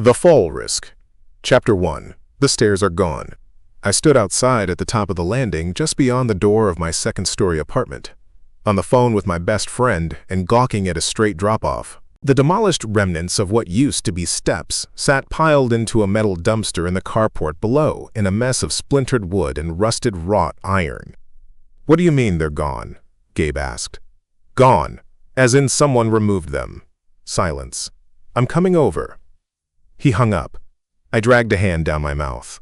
The Fall Risk. Chapter 1. The Stairs Are Gone. I stood outside at the top of the landing just beyond the door of my second-story apartment, on the phone with my best friend and gawking at a straight drop-off. The demolished remnants of what used to be steps sat piled into a metal dumpster in the carport below in a mess of splintered wood and rusted wrought iron. "What do you mean they're gone?" Gabe asked. "Gone, as in someone removed them." Silence. "I'm coming over." He hung up. I dragged a hand down my mouth.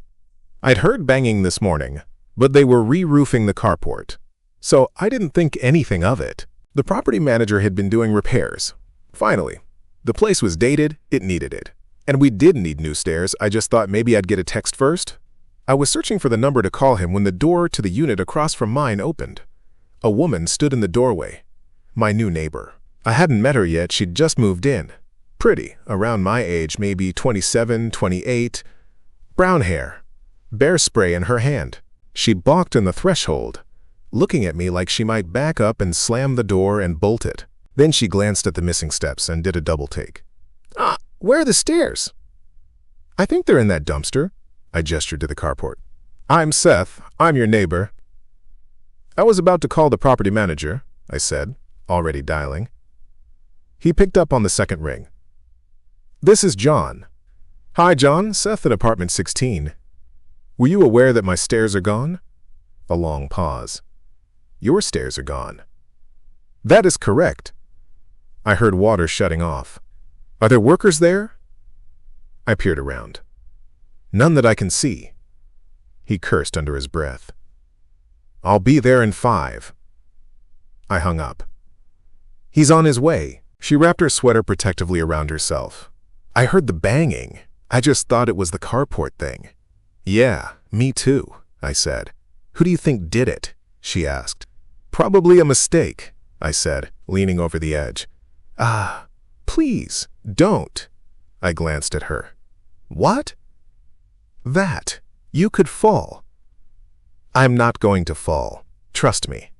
I'd heard banging this morning, but they were re-roofing the carport, so I didn't think anything of it. The property manager had been doing repairs. Finally, the place was dated, it needed it. And we did need new stairs. I just thought maybe I'd get a text first. I was searching for the number to call him when the door to the unit across from mine opened. A woman stood in the doorway. My new neighbor. I hadn't met her yet, she'd just moved in. Pretty, around my age, maybe 27, 28. Brown hair. Bear spray in her hand. She balked in the threshold, looking at me like she might back up and slam the door and bolt it. Then she glanced at the missing steps and did a double take. Where are the stairs?" "I think they're in that dumpster." I gestured to the carport. "I'm Seth. I'm your neighbor." "I was about to call the property manager," I said, already dialing. He picked up on the second ring. "This is John." "Hi, John. Seth at apartment 16. Were you aware that my stairs are gone?" A long pause. "Your stairs are gone." "That is correct." I heard water shutting off. "Are there workers there?" I peered around. "None that I can see." He cursed under his breath. "I'll be there in 5. I hung up. "He's on his way." She wrapped her sweater protectively around herself. "I heard the banging. I just thought it was the carport thing." "Yeah, me too," I said. "Who do you think did it?" she asked. "Probably a mistake," I said, leaning over the edge. Please, don't." I glanced at her. "What?" "That. You could fall." "I'm not going to fall. Trust me."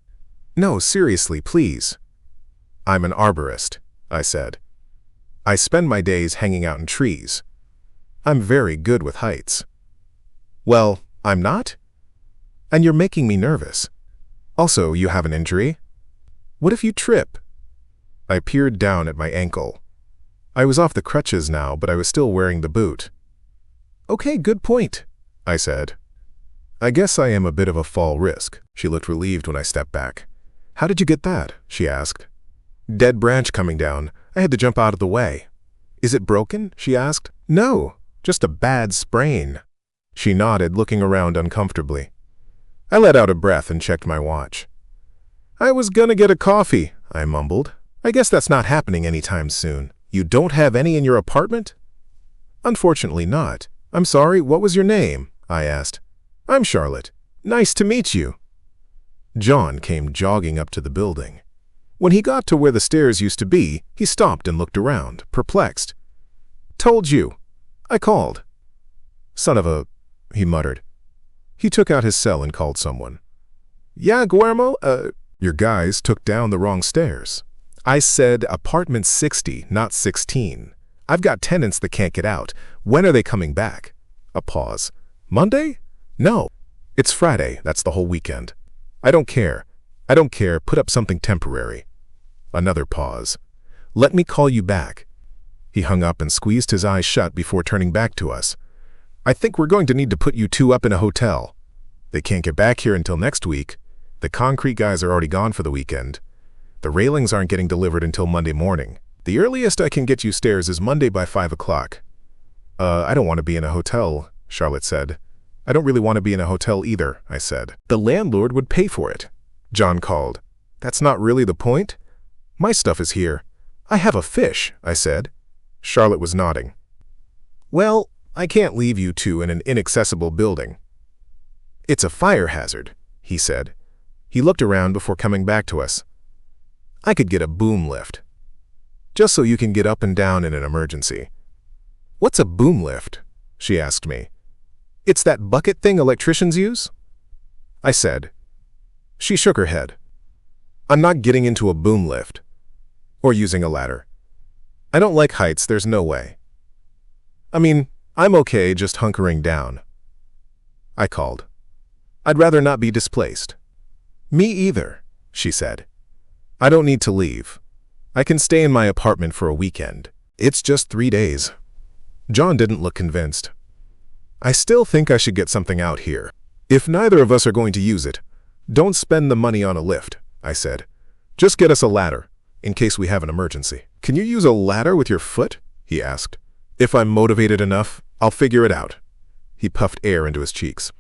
"No, seriously, please." "I'm an arborist," I said. "I spend my days hanging out in trees. I'm very good with heights." "Well, I'm not? And you're making me nervous. Also, you have an injury? What if you trip?" I peered down at my ankle. I was off the crutches now, but I was still wearing the boot. "Okay, good point," I said. "I guess I am a bit of a fall risk." She looked relieved when I stepped back. "How did you get that?" she asked. "Dead branch coming down. I had to jump out of the way." "Is it broken?" she asked. "No, just a bad sprain." She nodded, looking around uncomfortably. I let out a breath and checked my watch. "I was gonna get a coffee," I mumbled. "I guess that's not happening anytime soon." "You don't have any in your apartment?" "Unfortunately not." "I'm sorry, what was your name?" I asked. "I'm Charlotte. Nice to meet you." John came jogging up to the building. When he got to where the stairs used to be, he stopped and looked around, perplexed. "Told you. I called." "Son of a—" he muttered. He took out his cell and called someone. "Yeah, Guillermo, your guys took down the wrong stairs." "I said apartment 60, not 16. I've got tenants that can't get out. When are they coming back?" A pause. "Monday?" "No. It's Friday. That's the whole weekend." "I don't care. I don't care. Put up something temporary." Another pause. "Let me call you back." He hung up and squeezed his eyes shut before turning back to us. "I think we're going to need to put you two up in a hotel. They can't get back here until next week. The concrete guys are already gone for the weekend. The railings aren't getting delivered until Monday morning. The earliest I can get you stairs is Monday by 5 o'clock. I don't want to be in a hotel," Charlotte said. "I don't really want to be in a hotel either," I said. "The landlord would pay for it." John called. "That's not really the point. My stuff is here." "I have a fish," I said. Charlotte was nodding. "Well, I can't leave you two in an inaccessible building." "It's a fire hazard," he said. He looked around before coming back to us. "I could get a boom lift. Just so you can get up and down in an emergency." "What's a boom lift?" she asked me. "It's that bucket thing electricians use?" I said. She shook her head. "I'm not getting into a boom lift. Or using a ladder. I don't like heights, there's no way." I mean, I'm okay just hunkering down. I called. I'd rather not be displaced. Me either, she said. I don't need to leave. I can stay in my apartment for a weekend. It's just 3 days. John didn't look convinced. I still think I should get something out here. If neither of us are going to use it, don't spend the money on a lift, I said. Just get us a ladder, in case we have an emergency. Can you use a ladder with your foot? He asked. If I'm motivated enough, I'll figure it out. He puffed air into his cheeks.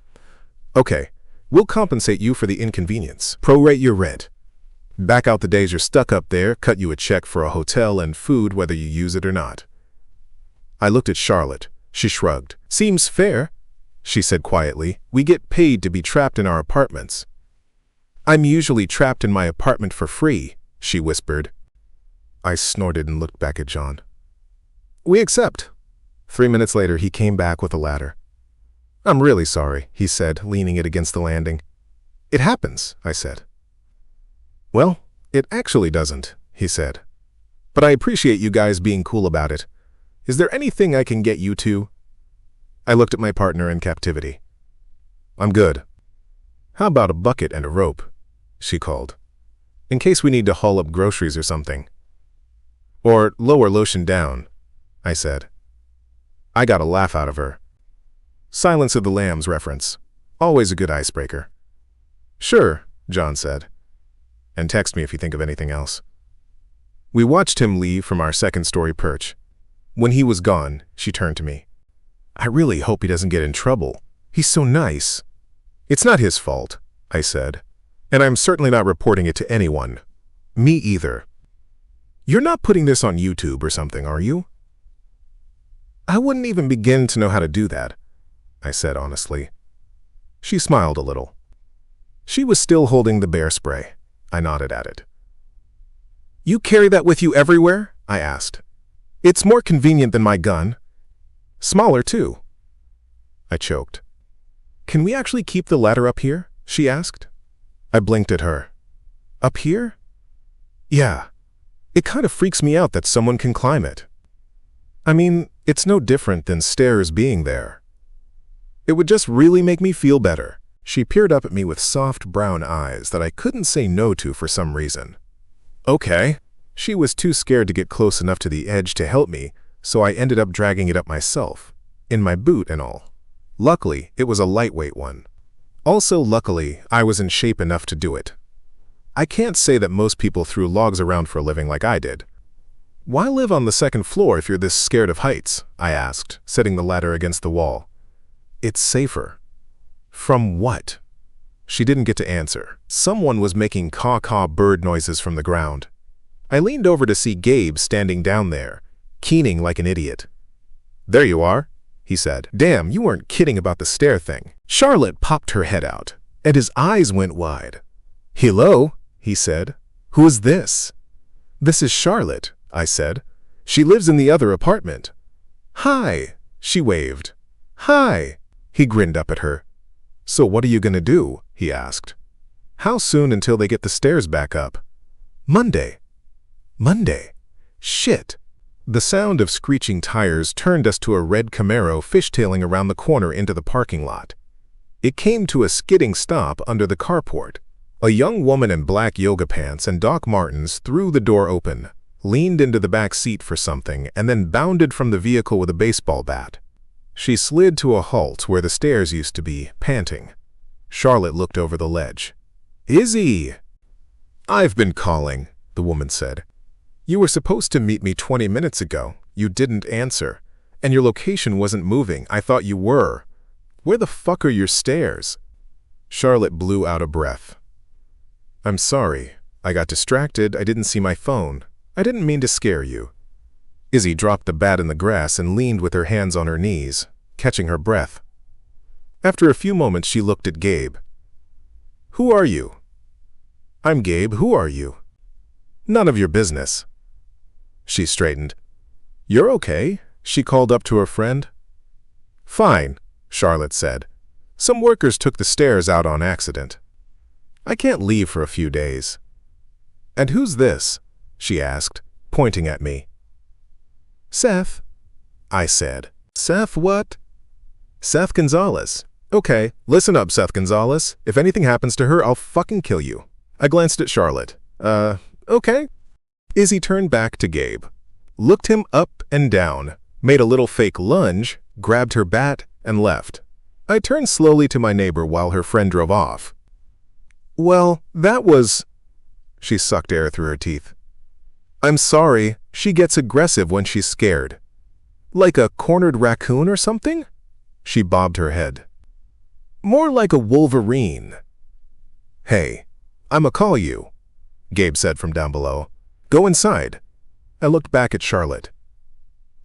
Okay, we'll compensate you for the inconvenience. Prorate your rent. Back out the days you're stuck up there, cut you a check for a hotel and food whether you use it or not. I looked at Charlotte. She shrugged. Seems fair, she said quietly. We get paid to be trapped in our apartments. I'm usually trapped in my apartment for free, she whispered. I snorted and looked back at John. We accept. 3 minutes later, he came back with a ladder. I'm really sorry, he said, leaning it against the landing. It happens, I said. Well, it actually doesn't, he said. But I appreciate you guys being cool about it. Is there anything I can get you to? I looked at my partner in captivity. I'm good. How about a bucket and a rope? She called. In case we need to haul up groceries or something. Or lower lotion down, I said. I got a laugh out of her. Silence of the Lambs reference. Always a good icebreaker. Sure, John said. And text me if you think of anything else. We watched him leave from our second-story perch. When he was gone, she turned to me. I really hope he doesn't get in trouble. He's so nice. It's not his fault, I said. And I'm certainly not reporting it to anyone. Me either. You're not putting this on YouTube or something, are you? I wouldn't even begin to know how to do that, I said honestly. She smiled a little. She was still holding the bear spray. I nodded at it. You carry that with you everywhere? I asked. It's more convenient than my gun. Smaller, too. I choked. Can we actually keep the ladder up here? She asked. I blinked at her. Up here? Yeah. It kind of freaks me out that someone can climb it. I mean, it's no different than stairs being there. It would just really make me feel better. She peered up at me with soft brown eyes that I couldn't say no to for some reason. Okay. She was too scared to get close enough to the edge to help me, so I ended up dragging it up myself, in my boot and all. Luckily, it was a lightweight one. Also, luckily, I was in shape enough to do it. I can't say that most people threw logs around for a living like I did. Why live on the second floor if you're this scared of heights? I asked, setting the ladder against the wall. It's safer. From what? She didn't get to answer. Someone was making caw-caw bird noises from the ground. I leaned over to see Gabe standing down there, keening like an idiot. There you are, he said. Damn, you weren't kidding about the stair thing. Charlotte popped her head out, and his eyes went wide. Hello, he said. Who is this? This is Charlotte, I said. She lives in the other apartment. Hi, she waved. Hi. He grinned up at her. So what are you going to do? He asked. How soon until they get the stairs back up? Monday. Monday. Shit. The sound of screeching tires turned us to a red Camaro fishtailing around the corner into the parking lot. It came to a skidding stop under the carport. A young woman in black yoga pants and Doc Martens threw the door open, leaned into the back seat for something, and then bounded from the vehicle with a baseball bat. She slid to a halt where the stairs used to be, panting. Charlotte looked over the ledge. Izzy! I've been calling, the woman said. You were supposed to meet me 20 minutes ago. You didn't answer. And your location wasn't moving. I thought you were. Where the fuck are your stairs? Charlotte blew out a breath. I'm sorry. I got distracted. I didn't see my phone. I didn't mean to scare you. Izzy dropped the bat in the grass and leaned with her hands on her knees, catching her breath. After a few moments, she looked at Gabe. Who are you? I'm Gabe. Who are you? None of your business. She straightened. You're okay, she called up to her friend. Fine, Charlotte said. Some workers took the stairs out on accident. I can't leave for a few days. And who's this? She asked, pointing at me. Seth, I said. Seth what? Seth Gonzalez. Okay, listen up, Seth Gonzalez. If anything happens to her, I'll fucking kill you. I glanced at Charlotte. Okay. Izzy turned back to Gabe, looked him up and down, made a little fake lunge, grabbed her bat, and left. I turned slowly to my neighbor while her friend drove off. Well, that was... She sucked air through her teeth. I'm sorry, she gets aggressive when she's scared. Like a cornered raccoon or something? She bobbed her head. More like a wolverine. Hey, I'ma call you, Gabe said from down below. Go inside. I looked back at Charlotte.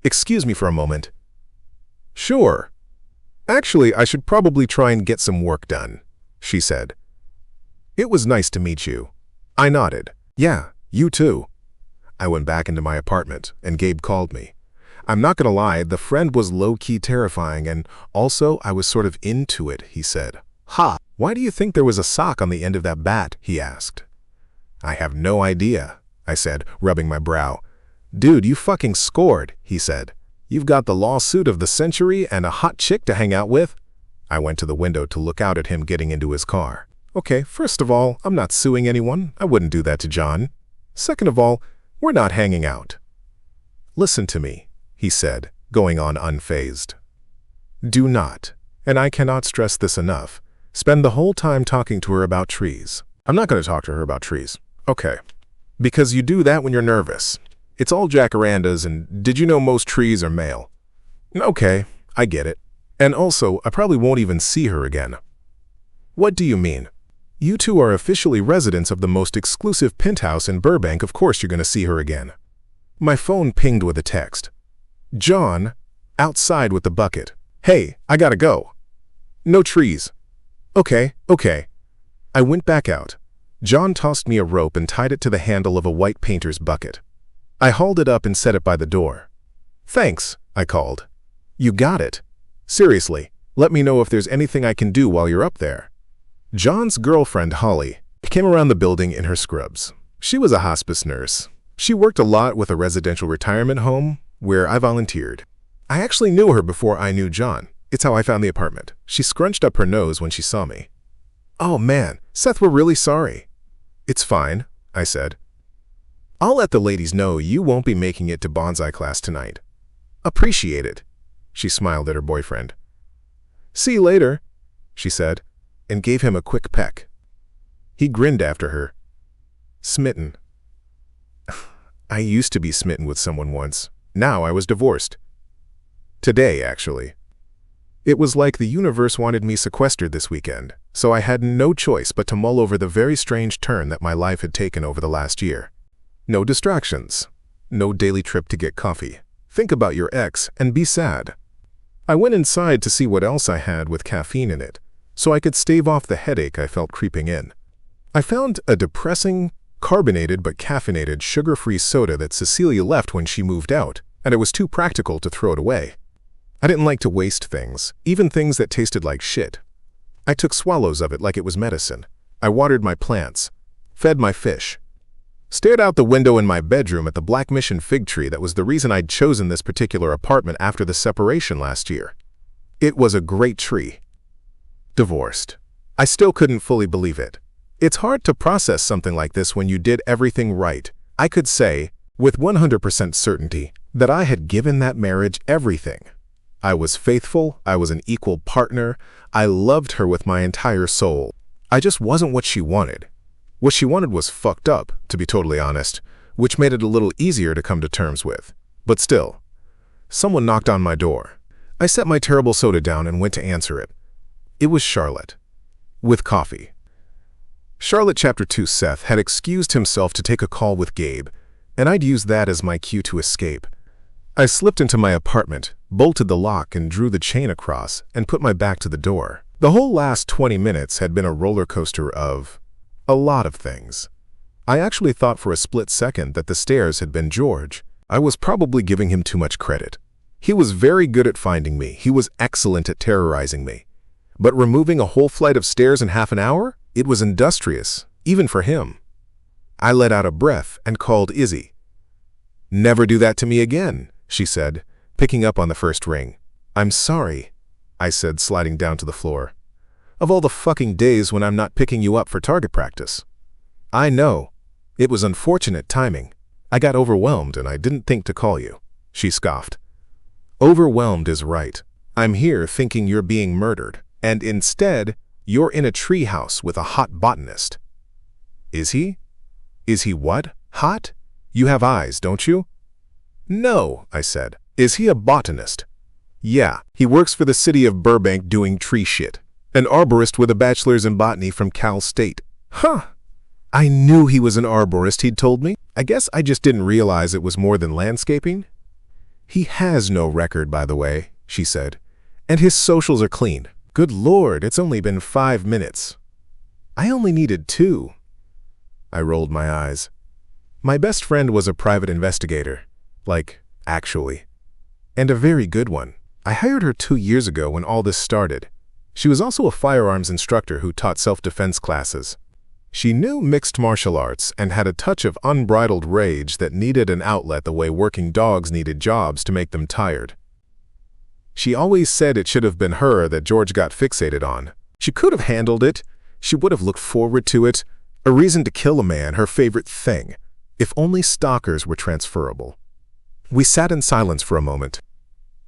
Excuse me for a moment. Sure. Actually, I should probably try and get some work done, she said. It was nice to meet you. I nodded. Yeah, you too. I went back into my apartment, and Gabe called me. I'm not gonna lie, the friend was low-key terrifying, and also I was sort of into it, he said. Ha! Why do you think there was a sock on the end of that bat? He asked. I have no idea, I said, rubbing my brow. Dude, you fucking scored, he said. You've got the lawsuit of the century and a hot chick to hang out with. I went to the window to look out at him getting into his car. Okay, first of all, I'm not suing anyone. I wouldn't do that to John. Second of all, we're not hanging out. Listen to me, he said, going on unfazed. Do not, and I cannot stress this enough, spend the whole time talking to her about trees. I'm not going to talk to her about trees. Okay. Because you do that when you're nervous. It's all jacarandas, and did you know most trees are male? Okay, I get it. And also, I probably won't even see her again. What do you mean? You two are officially residents of the most exclusive penthouse in Burbank. Of course you're going to see her again. My phone pinged with a text. John, outside with the bucket. Hey, I gotta go. No trees. Okay. I went back out. John tossed me a rope and tied it to the handle of a white painter's bucket. I hauled it up and set it by the door. Thanks, I called. You got it. Seriously, let me know if there's anything I can do while you're up there. John's girlfriend, Holly, came around the building in her scrubs. She was a hospice nurse. She worked a lot with a residential retirement home where I volunteered. I actually knew her before I knew John. It's how I found the apartment. She scrunched up her nose when she saw me. Oh man, Seth, we're really sorry. It's fine, I said. I'll let the ladies know you won't be making it to bonsai class tonight. Appreciate it. She smiled at her boyfriend. See you later, she said, and gave him a quick peck. He grinned after her. Smitten. I used to be smitten with someone once. Now I was divorced. Today, actually. It was like the universe wanted me sequestered this weekend, so I had no choice but to mull over the very strange turn that my life had taken over the last year. No distractions. No daily trip to get coffee. Think about your ex and be sad. I went inside to see what else I had with caffeine in it, so I could stave off the headache I felt creeping in. I found a depressing, carbonated but caffeinated sugar-free soda that Cecilia left when she moved out, and it was too practical to throw it away. I didn't like to waste things, even things that tasted like shit. I took swallows of it like it was medicine. I watered my plants, fed my fish, stared out the window in my bedroom at the Black Mission fig tree that was the reason I'd chosen this particular apartment after the separation last year. It was a great tree. Divorced. I still couldn't fully believe it. It's hard to process something like this when you did everything right. I could say, with 100% certainty, that I had given that marriage everything. I was faithful, I was an equal partner, I loved her with my entire soul. I just wasn't what she wanted. What she wanted was fucked up, to be totally honest, which made it a little easier to come to terms with. But still, someone knocked on my door. I set my terrible soda down and went to answer it. It was Charlotte, with coffee. Charlotte Chapter 2 Seth had excused himself to take a call with Gabe, and I'd used that as my cue to escape. I slipped into my apartment, bolted the lock and drew the chain across, and put my back to the door. The whole last 20 minutes had been a roller coaster of a lot of things. I actually thought for a split second that the stairs had been George. I was probably giving him too much credit. He was very good at finding me. He was excellent at terrorizing me. But removing a whole flight of stairs in half an hour? It was industrious, even for him. I let out a breath and called Izzy. Never do that to me again, she said, picking up on the first ring. I'm sorry, I said, sliding down to the floor. Of all the fucking days when I'm not picking you up for target practice. I know. It was unfortunate timing. I got overwhelmed and I didn't think to call you, she scoffed. Overwhelmed is right. I'm here thinking you're being murdered, and instead, you're in a treehouse with a hot botanist. Is he? Is he what? Hot? You have eyes, don't you? No, I said. Is he a botanist? Yeah, he works for the city of Burbank doing tree shit. An arborist with a bachelor's in botany from Cal State. Huh. I knew he was an arborist, he'd told me. I guess I just didn't realize it was more than landscaping. He has no record, by the way, she said. And his socials are clean. Good Lord, it's only been 5 minutes. I only needed 2. I rolled my eyes. My best friend was a private investigator. Like, actually. And a very good one. I hired her 2 years ago when all this started. She was also a firearms instructor who taught self-defense classes. She knew mixed martial arts and had a touch of unbridled rage that needed an outlet the way working dogs needed jobs to make them tired. She always said it should have been her that George got fixated on. She could have handled it. She would have looked forward to it. A reason to kill a man, her favorite thing. If only stalkers were transferable. We sat in silence for a moment.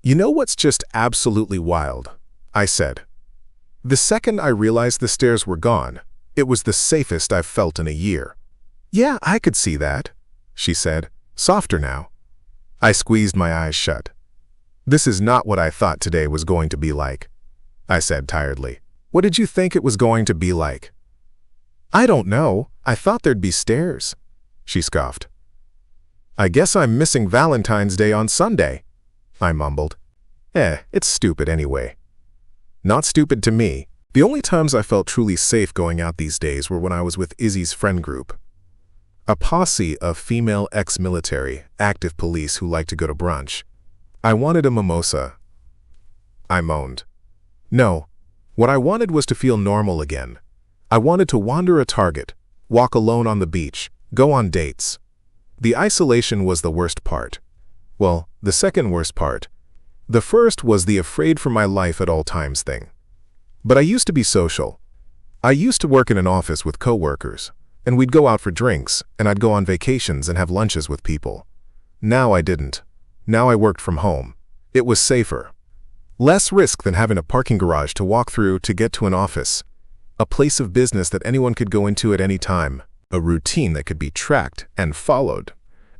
You know what's just absolutely wild? I said. The second I realized the stairs were gone, it was the safest I've felt in a year. Yeah, I could see that, she said, softer now. I squeezed my eyes shut. This is not what I thought today was going to be like, I said tiredly. What did you think it was going to be like? I don't know. I thought there'd be stairs, she scoffed. I guess I'm missing Valentine's Day on Sunday, I mumbled. It's stupid anyway. Not stupid to me. The only times I felt truly safe going out these days were when I was with Izzy's friend group. A posse of female ex-military, active police who like to go to brunch. I wanted a mimosa. I moaned. No, what I wanted was to feel normal again. I wanted to wander a Target, walk alone on the beach, go on dates. The isolation was the worst part. Well, the second worst part. The first was the afraid for my life at all times thing. But I used to be social. I used to work in an office with coworkers, and we'd go out for drinks, and I'd go on vacations and have lunches with people. Now I didn't. Now I worked from home. It was safer. Less risk than having a parking garage to walk through to get to an office. A place of business that anyone could go into at any time. A routine that could be tracked and followed.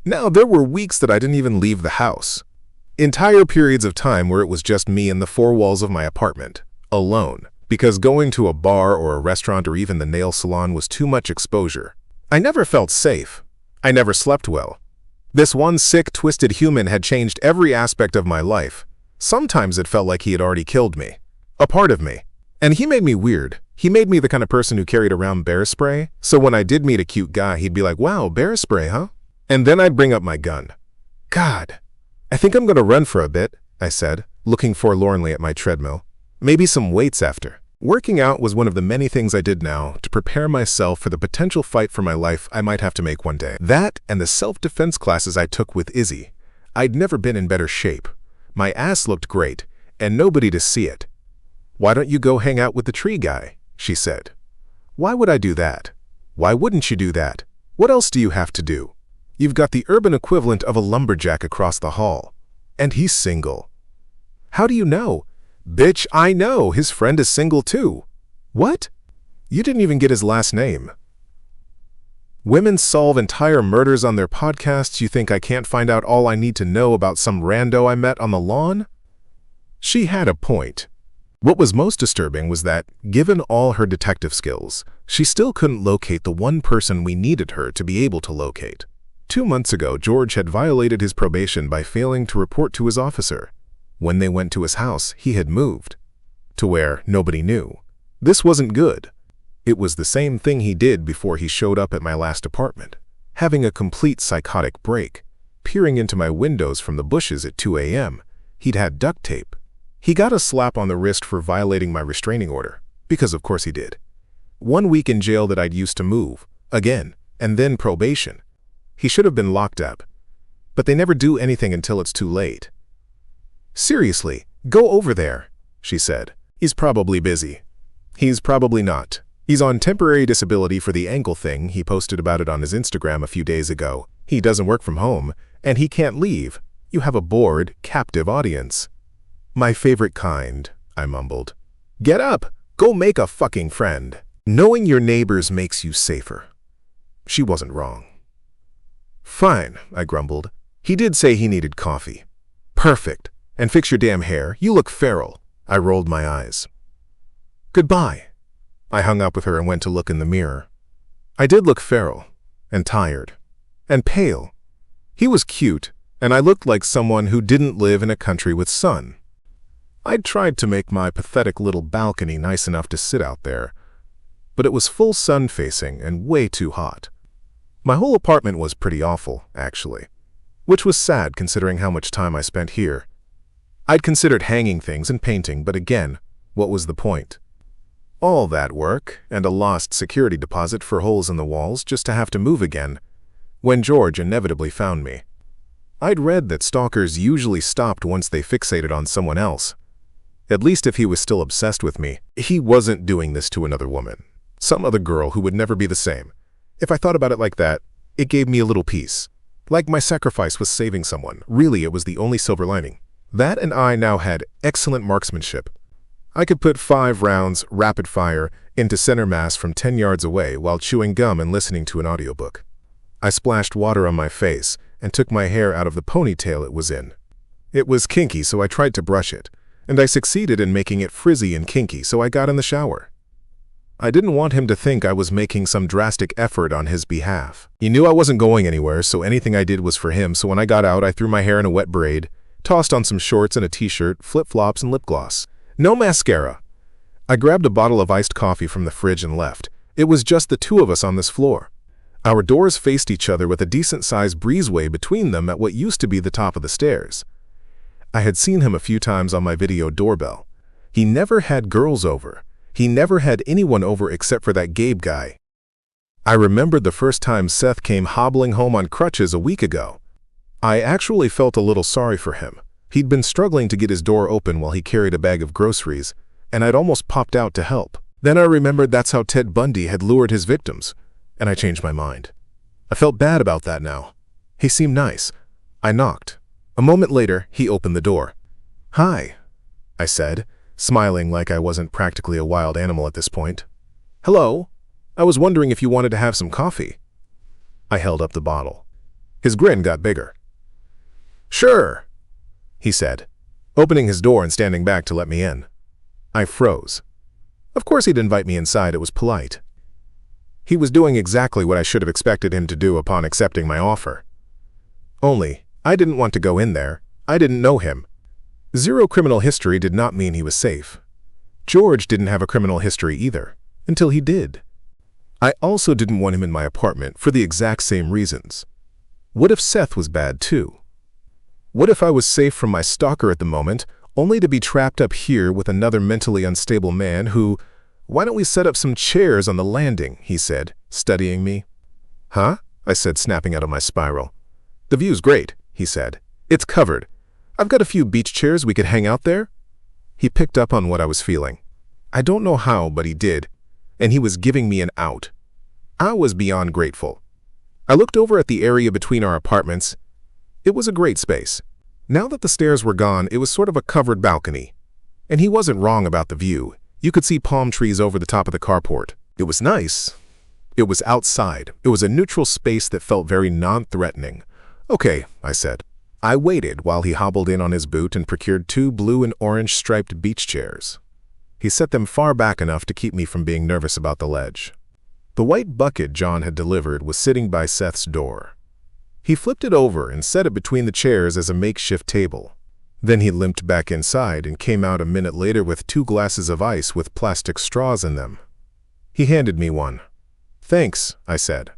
Now there were weeks that I didn't even leave the house. Entire periods of time where it was just me in the 4 walls of my apartment, alone. Because going to a bar or a restaurant or even the nail salon was too much exposure. I never felt safe. I never slept well. This one sick, twisted human had changed every aspect of my life. Sometimes it felt like he had already killed me. A part of me. And he made me weird. He made me the kind of person who carried around bear spray. So when I did meet a cute guy, he'd be like, wow, bear spray, huh? And then I'd bring up my gun. God. I think I'm going to run for a bit, I said, looking forlornly at my treadmill. Maybe some weights after. Working out was one of the many things I did now to prepare myself for the potential fight for my life I might have to make one day. That and the self-defense classes I took with Izzy. I'd never been in better shape. My ass looked great, and nobody to see it. Why don't you go hang out with the tree guy? She said. Why would I do that? Why wouldn't you do that? What else do you have to do? You've got the urban equivalent of a lumberjack across the hall. And he's single. How do you know? Bitch, I know. His friend is single too. What? You didn't even get his last name. Women solve entire murders on their podcasts. You think I can't find out all I need to know about some rando I met on the lawn? She had a point. What was most disturbing was that, given all her detective skills, she still couldn't locate the one person we needed her to be able to locate. 2 months ago, George had violated his probation by failing to report to his officer. When they went to his house, he had moved. To where nobody knew. This wasn't good. It was the same thing he did before he showed up at my last apartment. Having a complete psychotic break. Peering into my windows from the bushes at 2 a.m. He'd had duct tape. He got a slap on the wrist for violating my restraining order. Because of course he did. 1 week in jail that I'd used to move. Again. And then probation. He should have been locked up. But they never do anything until it's too late. Seriously, "Go over there," she said. "He's probably busy." "He's probably not. He's on temporary disability for the ankle thing. He posted about it on his Instagram a few days ago. He doesn't work from home, and he can't leave. You have a bored, captive audience." "My favorite kind," I mumbled. "Get up! Go make a fucking friend. Knowing your neighbors makes you safer." She wasn't wrong. "Fine," I grumbled. "He did say he needed coffee." "Perfect. And fix your damn hair. You look feral." I rolled my eyes. "Goodbye." I hung up with her and went to look in the mirror. I did look feral, and tired, and pale. He was cute, and I looked like someone who didn't live in a country with sun. I'd tried to make my pathetic little balcony nice enough to sit out there, but it was full sun-facing and way too hot. My whole apartment was pretty awful, actually, which was sad considering how much time I spent here. I'd considered hanging things and painting, but again, what was the point? All that work and a lost security deposit for holes in the walls just to have to move again when George inevitably found me. I'd read that stalkers usually stopped once they fixated on someone else. At least if he was still obsessed with me, he wasn't doing this to another woman. Some other girl who would never be the same. If I thought about it like that, it gave me a little peace. Like my sacrifice was saving someone. Really, it was the only silver lining. That and I now had excellent marksmanship. I could put 5 rounds, rapid fire, into center mass from 10 yards away while chewing gum and listening to an audiobook. I splashed water on my face and took my hair out of the ponytail it was in. It was kinky, so I tried to brush it, and I succeeded in making it frizzy and kinky, so I got in the shower. I didn't want him to think I was making some drastic effort on his behalf. He knew I wasn't going anywhere, so anything I did was for him, so when I got out, I threw my hair in a wet braid, tossed on some shorts and a t-shirt, flip-flops and lip gloss. No mascara. I grabbed a bottle of iced coffee from the fridge and left. It was just the two of us on this floor. Our doors faced each other with a decent-sized breezeway between them at what used to be the top of the stairs. I had seen him a few times on my video doorbell. He never had girls over. He never had anyone over except for that Gabe guy. I remembered the first time Seth came hobbling home on crutches a week ago. I actually felt a little sorry for him. He'd been struggling to get his door open while he carried a bag of groceries, and I'd almost popped out to help. Then I remembered that's how Ted Bundy had lured his victims, and I changed my mind. I felt bad about that now. He seemed nice. I knocked. A moment later, he opened the door. "Hi," I said, smiling like I wasn't practically a wild animal at this point. "Hello. I was wondering if you wanted to have some coffee." I held up the bottle. His grin got bigger. "Sure," he said, opening his door and standing back to let me in. I froze. Of course he'd invite me inside, it was polite. He was doing exactly what I should have expected him to do upon accepting my offer. Only, I didn't want to go in there. I didn't know him. 0 criminal history did not mean he was safe. George didn't have a criminal history either, until he did. I also didn't want him in my apartment for the exact same reasons. What if Seth was bad too? What if I was safe from my stalker at the moment, only to be trapped up here with another mentally unstable man who, "Why don't we set up some chairs on the landing?" he said, studying me. "Huh?" I said, snapping out of my spiral. "The view's great," he said. "It's covered. I've got a few beach chairs we could hang out there." He picked up on what I was feeling. I don't know how, but he did, and he was giving me an out. I was beyond grateful. I looked over at the area between our apartments. It was a great space. Now that the stairs were gone, it was sort of a covered balcony. And he wasn't wrong about the view. You could see palm trees over the top of the carport. It was nice. It was outside. It was a neutral space that felt very non-threatening. "Okay," I said. I waited while he hobbled in on his boot and procured 2 blue and orange striped beach chairs. He set them far back enough to keep me from being nervous about the ledge. The white bucket John had delivered was sitting by Seth's door. He flipped it over and set it between the chairs as a makeshift table. Then he limped back inside and came out a minute later with 2 glasses of ice with plastic straws in them. He handed me one. "Thanks," I said.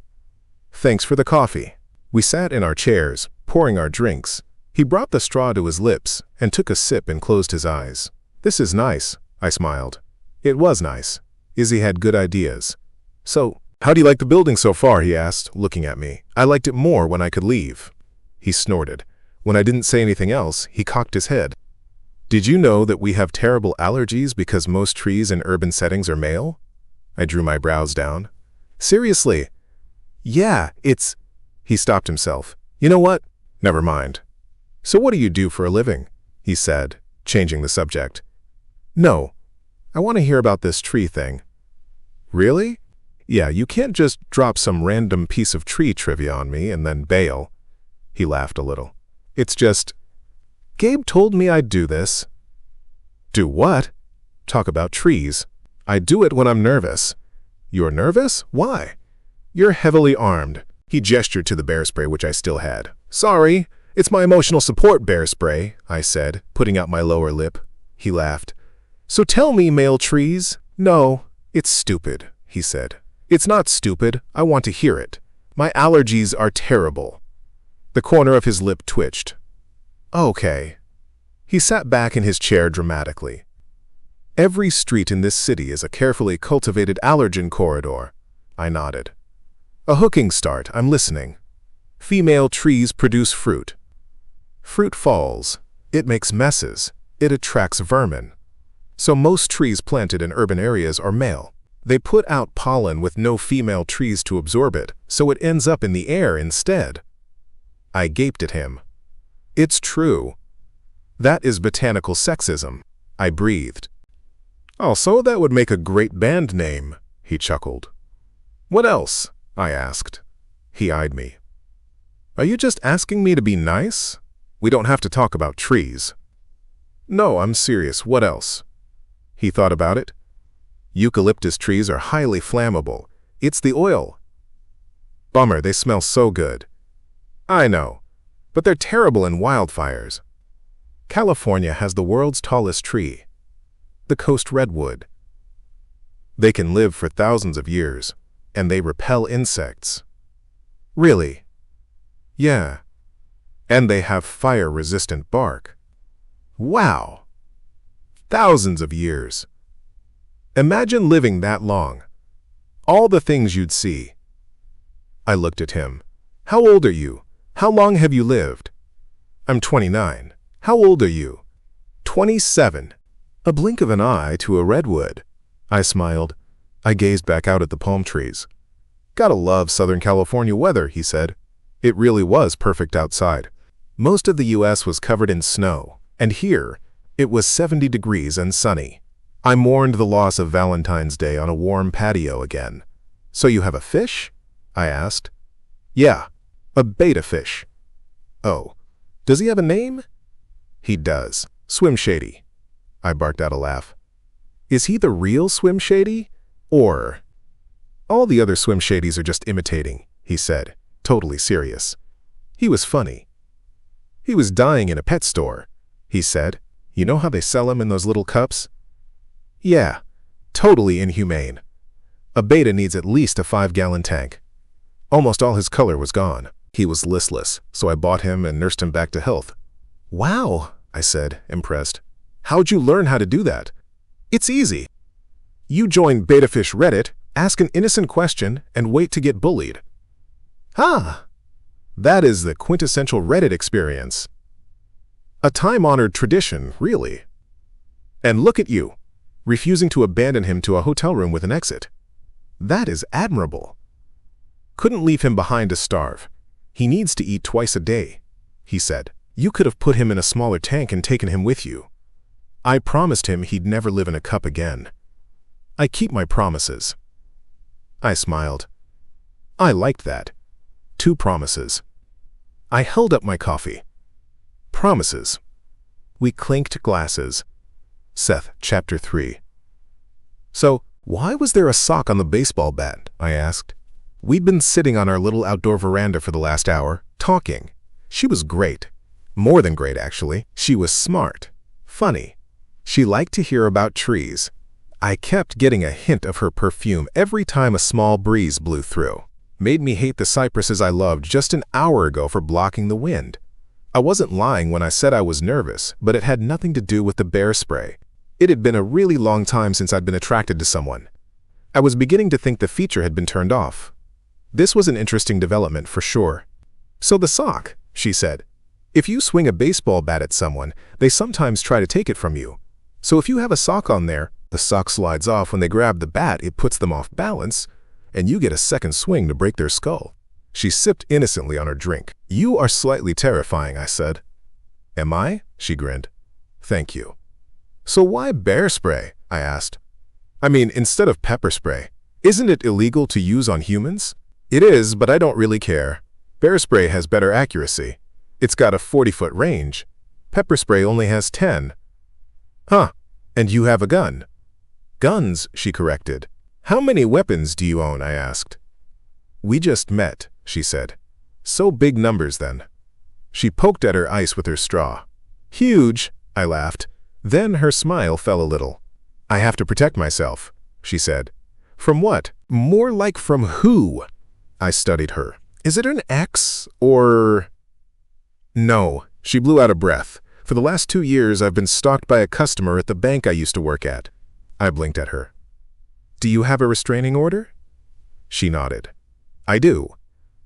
"Thanks for the coffee." We sat in our chairs, pouring our drinks. He brought the straw to his lips and took a sip and closed his eyes. "This is nice," I smiled. It was nice. Izzy had good ideas. "So, how do you like the building so far?" he asked, looking at me. "I liked it more when I could leave." He snorted. When I didn't say anything else, he cocked his head. "Do Did you know that we have terrible allergies because most trees in urban settings are male? I drew my brows down. Seriously? Yeah, it's... He stopped himself. You know what? Never mind. So what do you do for a living? He said, changing the subject. No, I want to hear about this tree thing. Really? Yeah, you can't just drop some random piece of tree trivia on me and then bail. He laughed a little. It's just... Gabe told me I'd do this. Do what? Talk about trees. I do it when I'm nervous. You're nervous? Why? You're heavily armed. He gestured to the bear spray which I still had. Sorry, it's my emotional support bear spray, I said, putting out my lower lip. He laughed. So tell me, male trees. No, it's stupid, he said. It's not stupid. I want to hear it. My allergies are terrible. The corner of his lip twitched. Okay. He sat back in his chair dramatically. Every street in this city is a carefully cultivated allergen corridor. I nodded. A hooking start, I'm listening. Female trees produce fruit. Fruit falls. It makes messes. It attracts vermin. So most trees planted in urban areas are male. They put out pollen with no female trees to absorb it, so it ends up in the air instead. I gaped at him. It's true. That is botanical sexism. I breathed. Also, that would make a great band name, he chuckled. What else? I asked. He eyed me. Are you just asking me to be nice? We don't have to talk about trees. No, I'm serious. What else? He thought about it. Eucalyptus trees are highly flammable. It's the oil. Bummer, they smell so good. I know, but they're terrible in wildfires. California has the world's tallest tree, the coast redwood. They can live for thousands of years, and they repel insects. Really? Yeah. And they have fire-resistant bark. Wow! Thousands of years. Imagine living that long. All the things you'd see. I looked at him. How old are you? How long have you lived? I'm 29. How old are you? 27. A blink of an eye to a redwood. I smiled. I gazed back out at the palm trees. Gotta love Southern California weather, he said. It really was perfect outside. Most of the U.S. was covered in snow, and here, it was 70 degrees and sunny. I mourned the loss of Valentine's Day on a warm patio again. So you have a fish? I asked. Yeah, a betta fish. Oh, does he have a name? He does. Swim Shady. I barked out a laugh. Is he the real Swim Shady? Or... All the other Swim Shadies are just imitating, he said, totally serious. He was funny. He was dying in a pet store, he said. You know how they sell them in those little cups? Yeah, totally inhumane. A betta needs at least a 5-gallon tank. Almost all his color was gone. He was listless, so I bought him and nursed him back to health. Wow, I said, impressed. How'd you learn how to do that? It's easy. You join Betafish Reddit, ask an innocent question, and wait to get bullied. Ah, that is the quintessential Reddit experience. A time-honored tradition, really. And look at you, refusing to abandon him to a hotel room with an exit. That is admirable. Couldn't leave him behind to starve. He needs to eat twice a day, he said. You could have put him in a smaller tank and taken him with you. I promised him he'd never live in a cup again. I keep my promises. I smiled. I liked that. 2 promises. I held up my coffee. Promises. We clinked glasses. Seth, Chapter 3. So, why was there a sock on the baseball bat? I asked. We'd been sitting on our little outdoor veranda for the last hour, talking. She was great. More than great, actually. She was smart. Funny. She liked to hear about trees. I kept getting a hint of her perfume every time a small breeze blew through. Made me hate the cypresses I loved just an hour ago for blocking the wind. I wasn't lying when I said I was nervous, but it had nothing to do with the bear spray. It had been a really long time since I'd been attracted to someone. I was beginning to think the feature had been turned off. This was an interesting development for sure. So the sock, she said. If you swing a baseball bat at someone, they sometimes try to take it from you. So if you have a sock on there, the sock slides off when they grab the bat, it puts them off balance, and you get a second swing to break their skull. She sipped innocently on her drink. You are slightly terrifying, I said. Am I? She grinned. Thank you. So why bear spray? I asked. I mean, instead of pepper spray. Isn't it illegal to use on humans? It is, but I don't really care. Bear spray has better accuracy. It's got a 40-foot range. Pepper spray only has 10. Huh. And you have a gun. Guns, she corrected. How many weapons do you own? I asked. We just met, she said. So big numbers then. She poked at her ice with her straw. Huge, I laughed. Then her smile fell a little. I have to protect myself, she said. From what? More like from who? I studied her. Is it an X or... No, she blew out a breath. For the last 2 years, I've been stalked by a customer at the bank I used to work at. I blinked at her. Do you have a restraining order? She nodded. I do.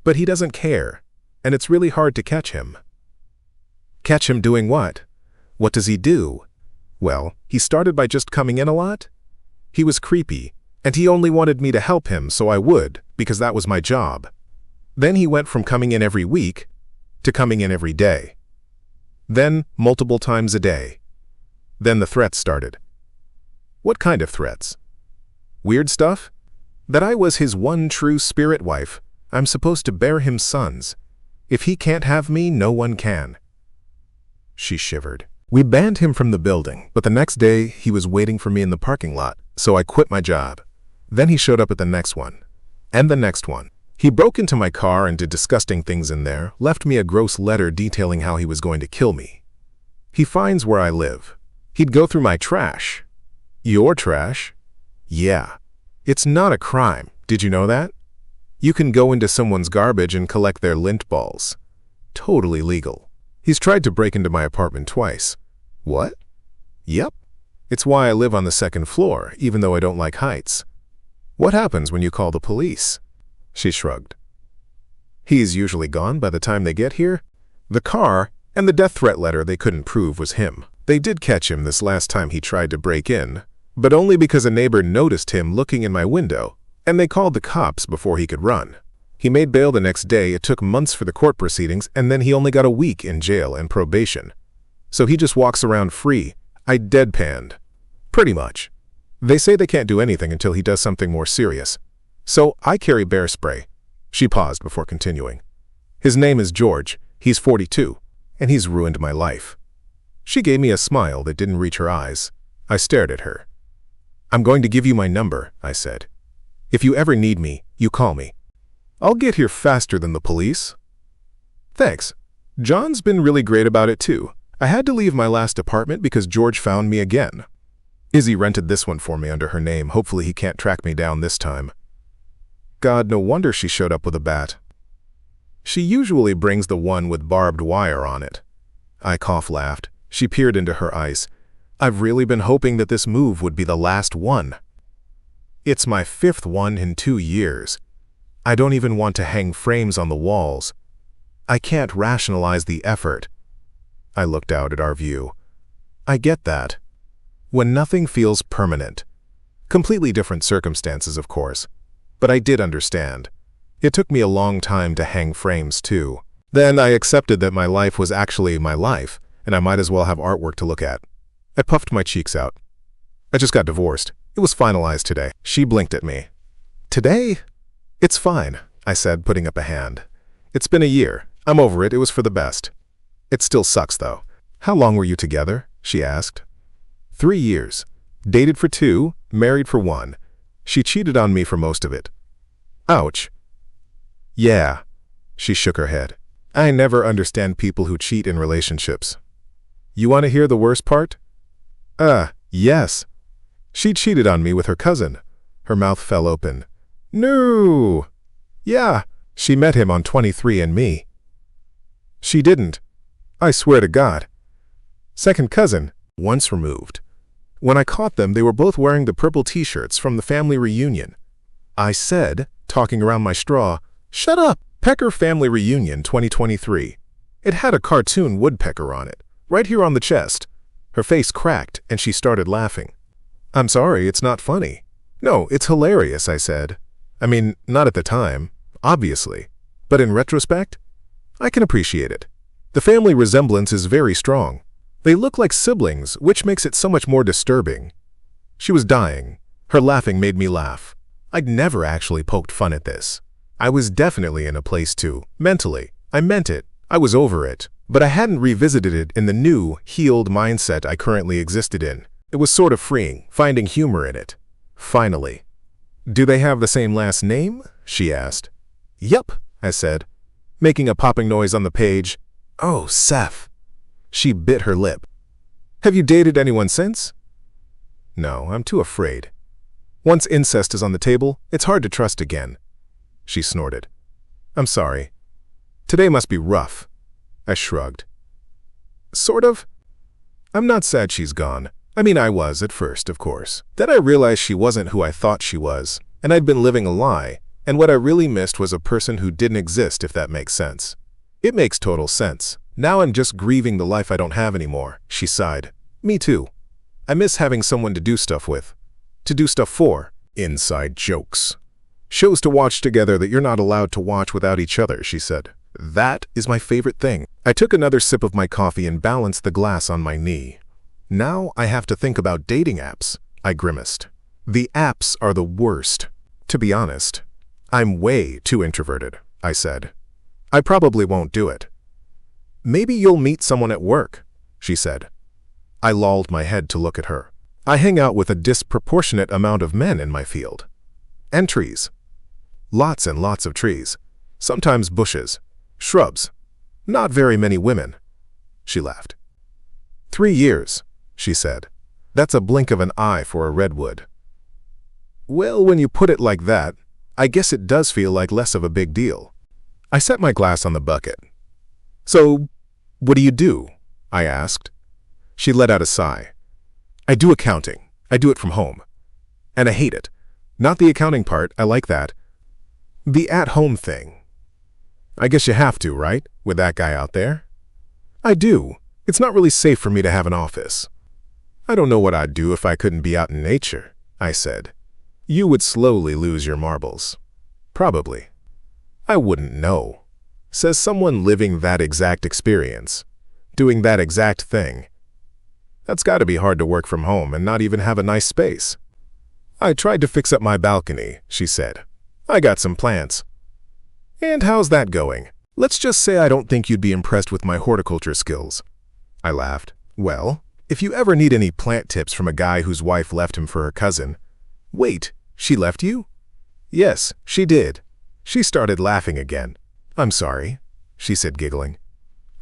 But he doesn't care, and it's really hard to catch him. Catch him doing what? What does he do? Well, he started by just coming in a lot. He was creepy, and he only wanted me to help him, so I would, because that was my job. Then he went from coming in every week to coming in every day. Then multiple times a day. Then the threats started. What kind of threats? Weird stuff? That I was his one true spirit wife. I'm supposed to bear him sons. If he can't have me, no one can. She shivered. We banned him from the building, but the next day he was waiting for me in the parking lot, so I quit my job. Then he showed up at the next one. And the next one. He broke into my car and did disgusting things in there, left me a gross letter detailing how he was going to kill me. He finds where I live. He'd go through my trash. Your trash? Yeah. It's not a crime. Did you know that? You can go into someone's garbage and collect their lint balls. Totally legal. He's tried to break into my apartment twice. What? Yep. It's why I live on the 2nd floor, even though I don't like heights. What happens when you call the police? She shrugged. He's usually gone by the time they get here. The car and the death threat letter they couldn't prove was him. They did catch him this last time he tried to break in, but only because a neighbor noticed him looking in my window, and they called the cops before he could run. He made bail the next day. It took months for the court proceedings, and then he only got a week in jail and probation. So he just walks around free. I deadpanned. Pretty much. They say they can't do anything until he does something more serious. So I carry bear spray. She paused before continuing. His name is George. He's 42, and he's ruined my life. She gave me a smile that didn't reach her eyes. I stared at her. I'm going to give you my number, I said. If you ever need me, you call me. I'll get here faster than the police. Thanks. John's been really great about it too. I had to leave my last apartment because George found me again. Izzy rented this one for me under her name. Hopefully he can't track me down this time. God, no wonder she showed up with a bat. She usually brings the one with barbed wire on it. I cough-laughed. She peered into her eyes. I've really been hoping that this move would be the last one. It's my 5th one in 2 years. I don't even want to hang frames on the walls. I can't rationalize the effort. I looked out at our view. I get that. When nothing feels permanent. Completely different circumstances, of course. But I did understand. It took me a long time to hang frames, too. Then I accepted that my life was actually my life, and I might as well have artwork to look at. I puffed my cheeks out. I just got divorced. It was finalized today. She blinked at me. Today? It's fine, I said, putting up a hand. It's been a year. I'm over it. It was for the best. It still sucks, though. How long were you together? She asked. 3 years. Dated for 2, married for 1. She cheated on me for most of it. Ouch. Yeah. She shook her head. I never understand people who cheat in relationships. You want to hear the worst part? Yes. She cheated on me with her cousin. Her mouth fell open. No. Yeah. She met him on 23andMe. She didn't. I swear to God. Second cousin, once removed. When I caught them, they were both wearing the purple t-shirts from the family reunion. I said, talking around my straw, "Shut up! Pecker Family Reunion 2023. It had a cartoon woodpecker on it, right here on the chest. Her face cracked, and she started laughing. "I'm sorry, it's not funny." "No, it's hilarious," I said. "I mean, not at the time, obviously. But in retrospect, I can appreciate it. The family resemblance is very strong. They look like siblings, which makes it so much more disturbing." She was dying. Her laughing made me laugh. I'd never actually poked fun at this. I was definitely in a place to, mentally. I meant it. I was over it. But I hadn't revisited it in the new, healed mindset I currently existed in. It was sort of freeing, finding humor in it. Finally. "Do they have the same last name?" she asked. "Yup," I said, making a popping noise on the page. "Oh, Seth." She bit her lip. "Have you dated anyone since?" "No, I'm too afraid. Once incest is on the table, it's hard to trust again." She snorted. "I'm sorry. Today must be rough." I shrugged. "Sort of. I'm not sad she's gone. I mean, I was at first, of course. Then I realized she wasn't who I thought she was, and I'd been living a lie, and what I really missed was a person who didn't exist, if that makes sense." "It makes total sense. Now I'm just grieving the life I don't have anymore," she sighed. "Me too. I miss having someone to do stuff with. To do stuff for." "Inside jokes. Shows to watch together that you're not allowed to watch without each other," she said. "That is my favorite thing." I took another sip of my coffee and balanced the glass on my knee. "Now I have to think about dating apps," I grimaced. "The apps are the worst. To be honest, I'm way too introverted," I said. "I probably won't do it." "Maybe you'll meet someone at work," she said. I lolled my head to look at her. "I hang out with a disproportionate amount of men in my field. And trees. Lots and lots of trees. Sometimes bushes. Shrubs. Not very many women." She laughed. 3 years, she said. "That's a blink of an eye for a redwood." "Well, when you put it like that, I guess it does feel like less of a big deal." I set my glass on the bucket. "So, what do you do?" I asked. She let out a sigh. "I do accounting. I do it from home. And I hate it. Not the accounting part, I like that. The at-home thing. I guess you have to, right, with that guy out there?" "I do. It's not really safe for me to have an office." "I don't know what I'd do if I couldn't be out in nature," I said. "You would slowly lose your marbles." "Probably." "I wouldn't know," says someone living that exact experience, doing that exact thing. "That's got to be hard to work from home and not even have a nice space." "I tried to fix up my balcony," she said. "I got some plants." "And how's that going?" "Let's just say I don't think you'd be impressed with my horticulture skills." I laughed. "Well, if you ever need any plant tips from a guy whose wife left him for her cousin—" "Wait, she left you?" "Yes, she did." She started laughing again. "I'm sorry," she said, giggling.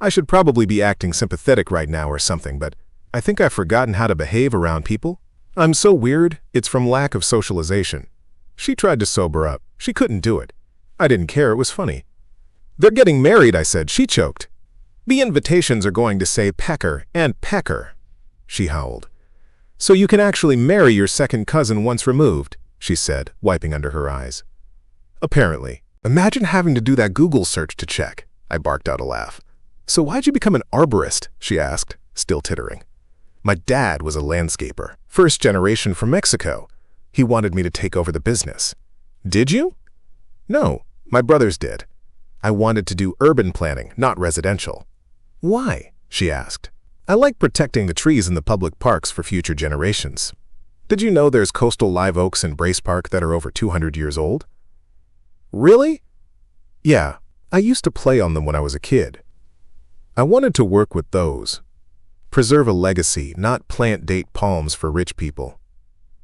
"I should probably be acting sympathetic right now or something, but I think I've forgotten how to behave around people. I'm so weird, it's from lack of socialization." She tried to sober up. She couldn't do it. I didn't care, it was funny. "They're getting married," I said. She choked. "The invitations are going to say Pecker and Pecker," she howled. "So you can actually marry your second cousin once removed," she said, wiping under her eyes. "Apparently. Imagine having to do that Google search to check." I barked out a laugh. "So why'd you become an arborist?" she asked, still tittering. "My dad was a landscaper, first generation from Mexico. He wanted me to take over the business." "Did you?" "No, my brothers did. I wanted to do urban planning, not residential." "Why?" she asked. "I like protecting the trees in the public parks for future generations. Did you know there's coastal live oaks in Brace Park that are over 200 years old?" "Really?" "Yeah, I used to play on them when I was a kid. I wanted to work with those. Preserve a legacy, not plant date palms for rich people."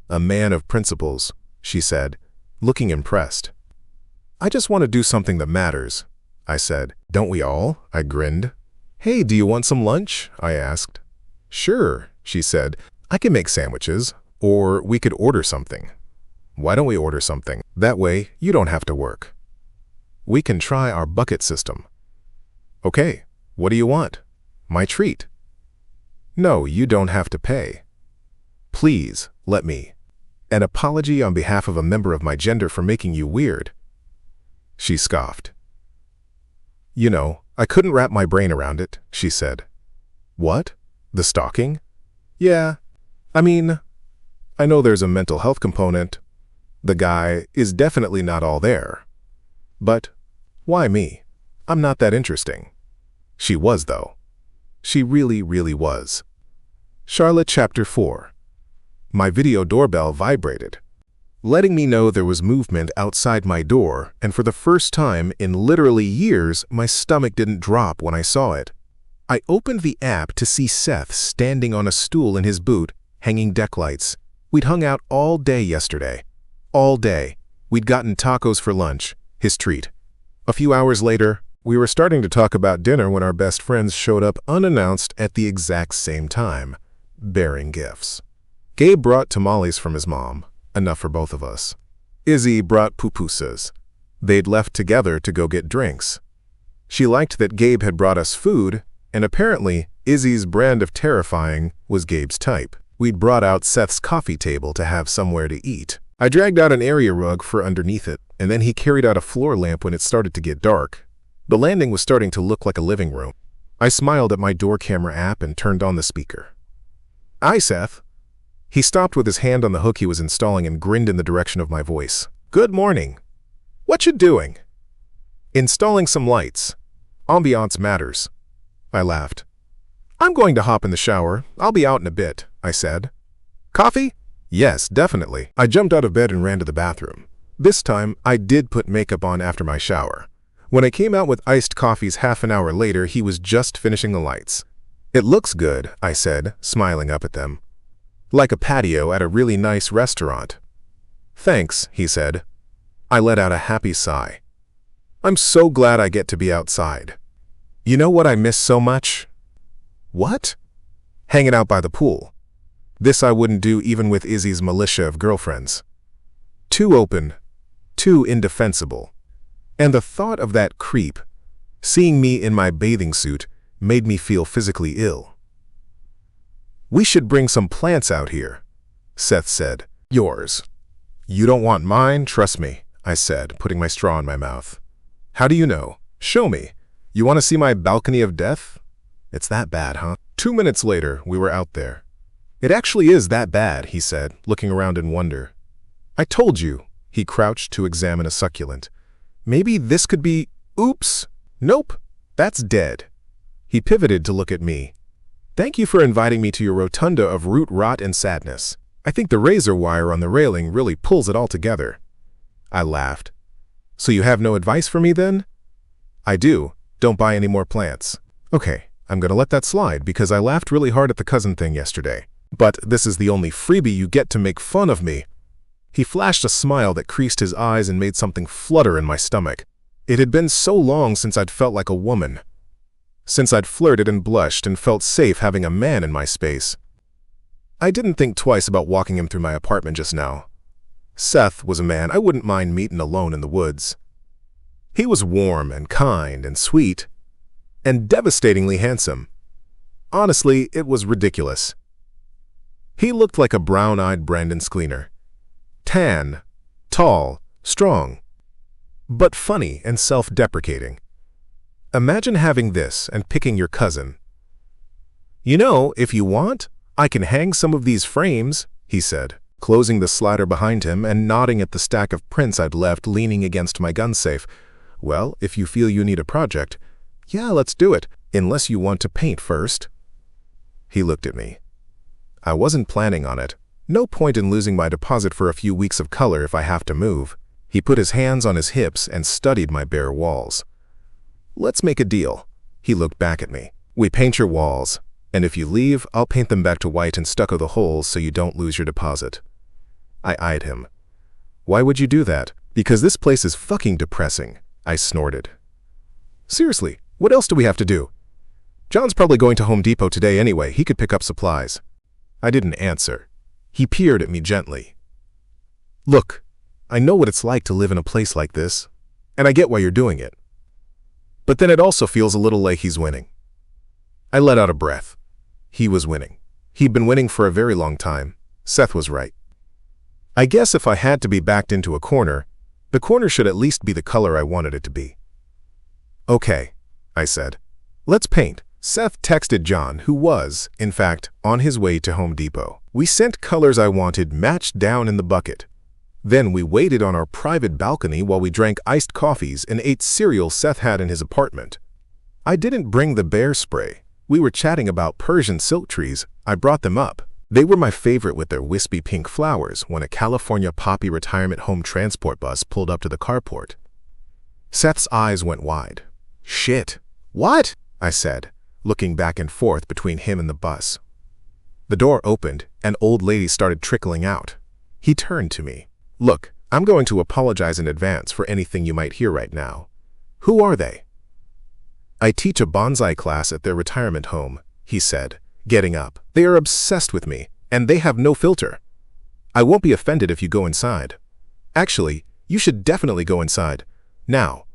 "A man of principles," she said, looking impressed. "I just want to do something that matters," I said. "Don't we all?" I grinned. "Hey, do you want some lunch?" I asked. "Sure," she said. "I can make sandwiches, or we could order something." "Why don't we order something? That way, you don't have to work. We can try our bucket system." "Okay, what do you want?" "My treat." "No, you don't have to pay." "Please, let me. An apology on behalf of a member of my gender for making you weird." She scoffed. You know, I couldn't wrap my brain around it, she said. What? The stalking? Yeah. I mean, I know there's a mental health component. The guy is definitely not all there. But why me? I'm not that interesting. She was, though. She really, really was. Charlotte Chapter 4. My video doorbell vibrated, letting me know there was movement outside my door, and for the first time in literally years, my stomach didn't drop when I saw it. I opened the app to see Seth standing on a stool in his boot, hanging deck lights. We'd hung out all day yesterday. All day. We'd gotten tacos for lunch, his treat. A few hours later, we were starting to talk about dinner when our best friends showed up unannounced at the exact same time, bearing gifts. Gabe brought tamales from his mom, enough for both of us. Izzy brought pupusas. They'd left together to go get drinks. She liked that Gabe had brought us food, and apparently Izzy's brand of terrifying was Gabe's type. We'd brought out Seth's coffee table to have somewhere to eat. I dragged out an area rug for underneath it, and then he carried out a floor lamp when it started to get dark. The landing was starting to look like a living room. I smiled at my door camera app and turned on the speaker. "Hi, Seth." He stopped with his hand on the hook he was installing and grinned in the direction of my voice. "Good morning. What you doing?" "Installing some lights. Ambiance matters." I laughed. "I'm going to hop in the shower. I'll be out in a bit," I said. "Coffee?" "Yes, definitely." I jumped out of bed and ran to the bathroom. This time, I did put makeup on after my shower. When I came out with iced coffees half an hour later, he was just finishing the lights. "It looks good," I said, smiling up at them. "Like a patio at a really nice restaurant." "Thanks," he said. I let out a happy sigh. I'm so glad I get to be outside. You know what I miss so much? What? Hanging out by the pool. This I wouldn't do even with Izzy's militia of girlfriends. Too open, too indefensible. And the thought of that creep, seeing me in my bathing suit, made me feel physically ill. "We should bring some plants out here," Seth said. "Yours." "You don't want mine, trust me," I said, putting my straw in my mouth. "How do you know? Show me. You want to see my balcony of death? It's that bad, huh?" 2 minutes later, we were out there. "It actually is that bad," he said, looking around in wonder. "I told you." He crouched to examine a succulent. "Maybe this could be... Oops! Nope, that's dead." He pivoted to look at me. "Thank you for inviting me to your rotunda of root rot and sadness. I think the razor wire on the railing really pulls it all together." I laughed. "So you have no advice for me then?" "I do. Don't buy any more plants." "Okay, I'm gonna let that slide because I laughed really hard at the cousin thing yesterday. But this is the only freebie you get to make fun of me." He flashed a smile that creased his eyes and made something flutter in my stomach. It had been so long since I'd felt like a woman. Since I'd flirted and blushed and felt safe having a man in my space. I didn't think twice about walking him through my apartment just now. Seth was a man I wouldn't mind meeting alone in the woods. He was warm and kind and sweet, and devastatingly handsome. Honestly, it was ridiculous. He looked like a brown-eyed Brandon Schleener. Tan, tall, strong, but funny and self-deprecating. Imagine having this and picking your cousin. "You know, if you want, I can hang some of these frames," he said, closing the slider behind him and nodding at the stack of prints I'd left leaning against my gun safe. "Well, if you feel you need a project, yeah, let's do it, unless you want to paint first." He looked at me. I wasn't planning on it. No point in losing my deposit for a few weeks of color if I have to move. He put his hands on his hips and studied my bare walls. "Let's make a deal." He looked back at me. "We paint your walls, and if you leave, I'll paint them back to white and stucco the holes so you don't lose your deposit." I eyed him. "Why would you do that?" "Because this place is fucking depressing," I snorted. "Seriously, what else do we have to do? John's probably going to Home Depot today anyway. He could pick up supplies." I didn't answer. He peered at me gently. "Look, I know what it's like to live in a place like this, and I get why you're doing it. But then it also feels a little like he's winning." I let out a breath. He was winning. He'd been winning for a very long time. Seth was right. I guess if I had to be backed into a corner, the corner should at least be the color I wanted it to be. "Okay, I said. Let's paint. Seth texted John, who was, in fact, on his way to Home Depot. We sent colors I wanted matched down in the bucket. Then we waited on our private balcony while we drank iced coffees and ate cereal Seth had in his apartment. I didn't bring the bear spray. We were chatting about Persian silk trees. I brought them up. They were my favorite with their wispy pink flowers when a California Poppy retirement home transport bus pulled up to the carport. Seth's eyes went wide. Shit. What? I said, looking back and forth between him and the bus. The door opened, and old lady started trickling out. He turned to me. Look, I'm going to apologize in advance for anything you might hear right now. Who are they? I teach a bonsai class at their retirement home, he said, getting up. They are obsessed with me, and they have no filter. I won't be offended if you go inside. Actually, you should definitely go inside. Now.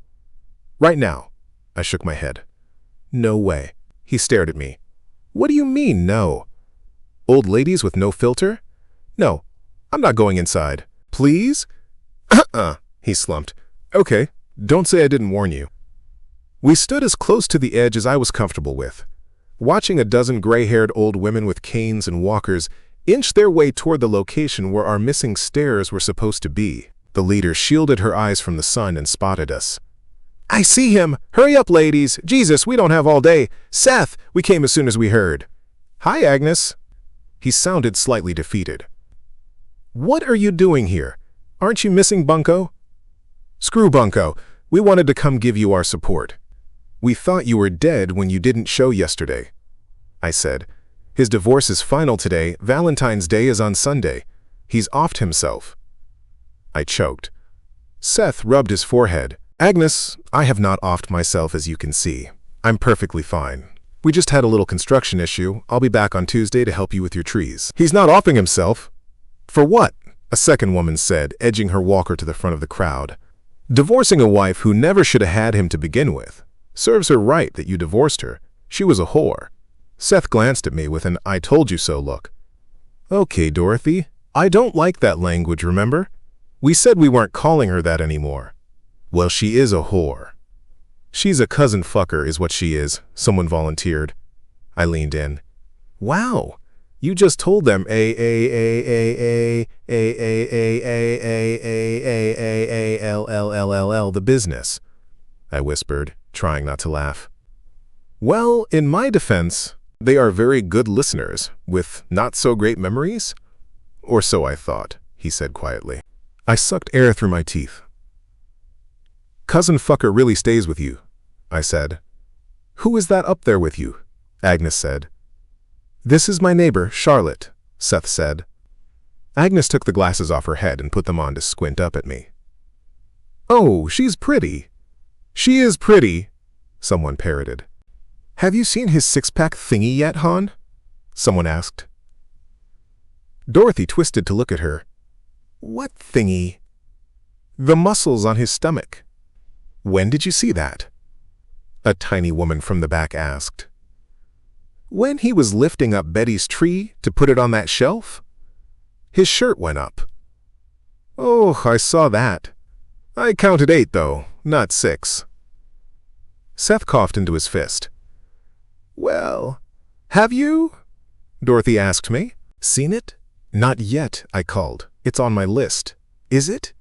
Right now. I shook my head. No way. He stared at me. What do you mean, no? Old ladies with no filter? No, I'm not going inside. Please? He slumped. Okay, don't say I didn't warn you. We stood as close to the edge as I was comfortable with, watching a dozen gray-haired old women with canes and walkers inch their way toward the location where our missing stairs were supposed to be. The leader shielded her eyes from the sun and spotted us. I see him! Hurry up, ladies! Jesus, we don't have all day! Seth, we came as soon as we heard. Hi, Agnes. He sounded slightly defeated. What are you doing here? Aren't you missing Bunko? Screw Bunko. We wanted to come give you our support. We thought you were dead when you didn't show yesterday. I said. His divorce is final today. Valentine's Day is on Sunday. He's offed himself. I choked. Seth rubbed his forehead. Agnes, I have not offed myself, as you can see. I'm perfectly fine. We just had a little construction issue. I'll be back on Tuesday to help you with your trees. He's not offing himself. For what? A second woman said, edging her walker to the front of the crowd. Divorcing a wife who never should have had him to begin with. Serves her right that you divorced her. She was a whore. Seth glanced at me with an I told you so look. Okay, Dorothy. I don't like that language, remember? We said we weren't calling her that anymore. Well, she is a whore. She's a cousin fucker is what she is, someone volunteered. I leaned in. Wow, you just told them the business, I whispered, trying not to laugh. Well, in my defense, they are very good listeners, with not-so-great memories. Or so I thought, he said quietly. I sucked air through my teeth. Cousin fucker really stays with you, I said. Who is that up there with you? Agnes said. This is my neighbor, Charlotte, Seth said. Agnes took the glasses off her head and put them on to squint up at me. Oh, she's pretty. She is pretty, someone parroted. Have you seen his six-pack thingy yet, hon? Someone asked. Dorothy twisted to look at her. What thingy? The muscles on his stomach. When did you see that? A tiny woman from the back asked. When he was lifting up Betty's tree to put it on that shelf. His shirt went up. Oh, I saw that. I counted 8, though, not 6. Seth coughed into his fist. Well, have you? Dorothy asked me. Seen it? Not yet, I called. It's on my list. Is it?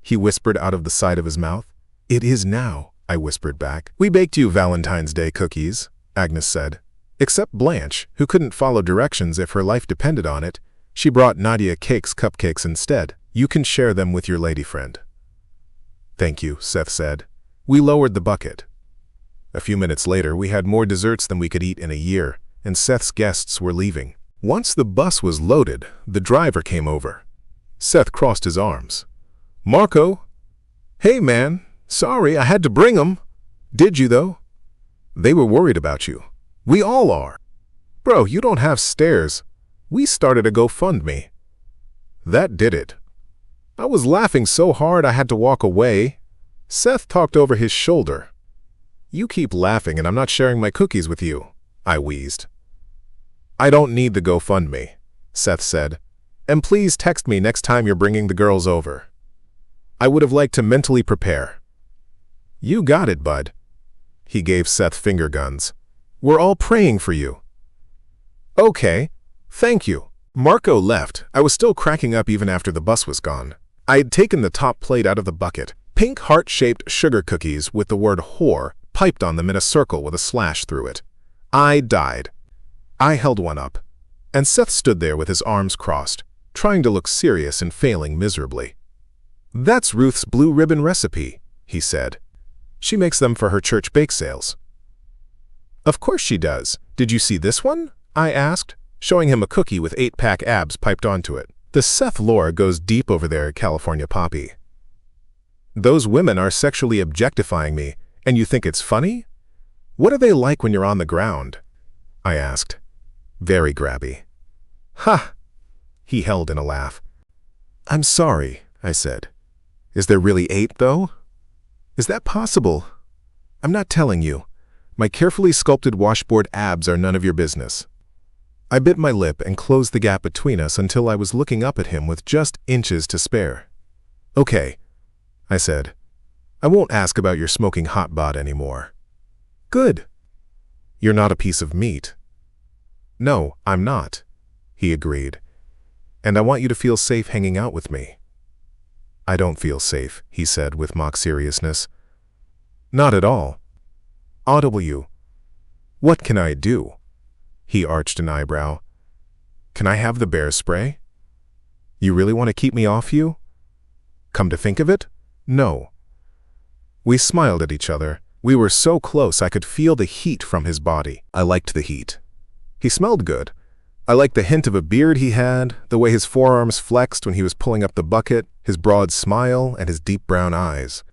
He whispered out of the side of his mouth. It is now, I whispered back. We baked you Valentine's Day cookies, Agnes said. Except Blanche, who couldn't follow directions if her life depended on it. She brought Nadia cupcakes instead. You can share them with your lady friend. Thank you, Seth said. We lowered the bucket. A few minutes later, we had more desserts than we could eat in a year, and Seth's guests were leaving. Once the bus was loaded, the driver came over. Seth crossed his arms. Marco? Hey, man. Sorry, I had to bring 'em. Did you, though? They were worried about you. We all are. Bro, you don't have stairs. We started a GoFundMe. That did it. I was laughing so hard I had to walk away. Seth talked over his shoulder. You keep laughing and I'm not sharing my cookies with you, I wheezed. I don't need the GoFundMe, Seth said. And please text me next time you're bringing the girls over. I would have liked to mentally prepare. You got it, bud. He gave Seth finger guns. "We're all praying for you." "Okay, thank you." Marco left. I was still cracking up even after the bus was gone. I had taken the top plate out of the bucket. Pink heart-shaped sugar cookies with the word whore piped on them in a circle with a slash through it. I died. I held one up, and Seth stood there with his arms crossed, trying to look serious and failing miserably. "That's Ruth's blue ribbon recipe," he said. "She makes them for her church bake sales." "Of course she does. Did you see this one?" I asked, showing him a cookie with 8-pack abs piped onto it. The Seth lore goes deep over there, California Poppy. "Those women are sexually objectifying me, and you think it's funny? What are they like when you're on the ground?" I asked. "Very grabby." "Ha!" He held in a laugh. "I'm sorry," I said. "Is there really 8, though? Is that possible? I'm not telling you. My carefully sculpted washboard abs are none of your business." I bit my lip and closed the gap between us until I was looking up at him with just inches to spare. "Okay," I said. "I won't ask about your smoking hotbod anymore." "Good." "You're not a piece of meat." "No, I'm not," he agreed. "And I want you to feel safe hanging out with me." "I don't feel safe," he said with mock seriousness. "Not at all." "Audible, what can I do?" He arched an eyebrow. "Can I have the bear spray?" "You really want to keep me off you?" "Come to think of it, no." We smiled at each other. We were so close I could feel the heat from his body. I liked the heat. He smelled good. I liked the hint of a beard he had, the way his forearms flexed when he was pulling up the bucket, his broad smile, and his deep brown eyes.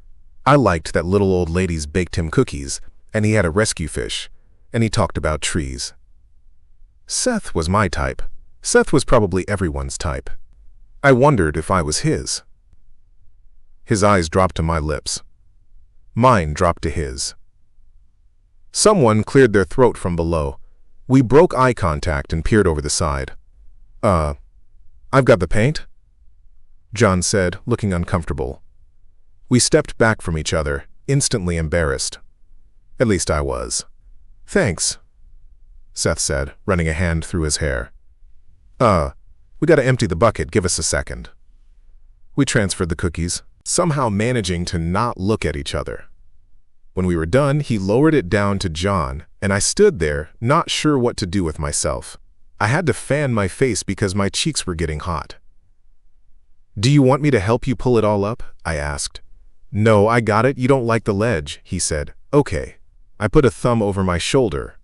I liked that little old lady's baked him cookies, and he had a rescue fish, and he talked about trees. Seth was my type. Seth was probably everyone's type. I wondered if I was his. His eyes dropped to my lips. Mine dropped to his. Someone cleared their throat from below. We broke eye contact and peered over the side. I've got the paint," John said, looking uncomfortable. We stepped back from each other, instantly embarrassed. At least I was. "Thanks," Seth said, running a hand through his hair. We gotta empty the bucket, give us a second." We transferred the cookies, somehow managing to not look at each other. When we were done, he lowered it down to John, and I stood there, not sure what to do with myself. I had to fan my face because my cheeks were getting hot. "Do you want me to help you pull it all up?" I asked. "No, I got it. You don't like the ledge," he said. "Okay." I put a thumb over my shoulder.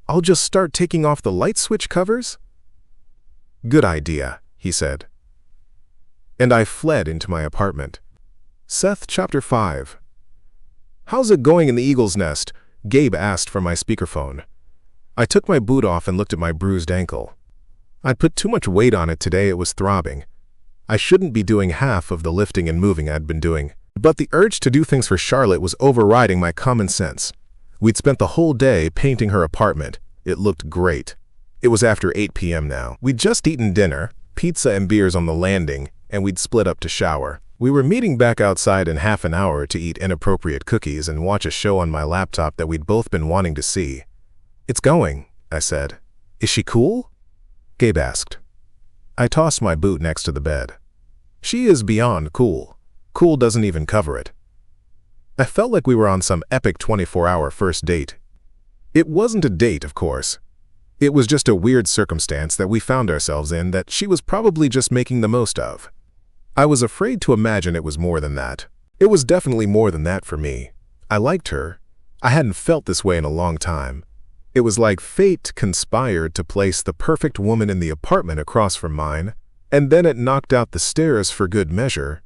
"I'll just start taking off the light switch covers?" "Good idea," he said. And I fled into my apartment. Seth Chapter 5. "How's it going in the Eagle's Nest?" Gabe asked from my speakerphone. I took my boot off and looked at my bruised ankle. I'd put too much weight on it today, it was throbbing. I shouldn't be doing half of the lifting and moving I'd been doing. But the urge to do things for Charlotte was overriding my common sense. We'd spent the whole day painting her apartment. It looked great. It was after 8 p.m. now. We'd just eaten dinner, pizza and beers on the landing, and we'd split up to shower. We were meeting back outside in half an hour to eat inappropriate cookies and watch a show on my laptop that we'd both been wanting to see. "It's going," I said. "Is she cool?" Gabe asked. I tossed my boot next to the bed. "She is beyond cool. Cool doesn't even cover it." I felt like we were on some epic 24-hour first date. It wasn't a date, of course. It was just a weird circumstance that we found ourselves in that she was probably just making the most of. I was afraid to imagine it was more than that. It was definitely more than that for me. I liked her. I hadn't felt this way in a long time. It was like fate conspired to place the perfect woman in the apartment across from mine, and then it knocked out the stairs for good measure,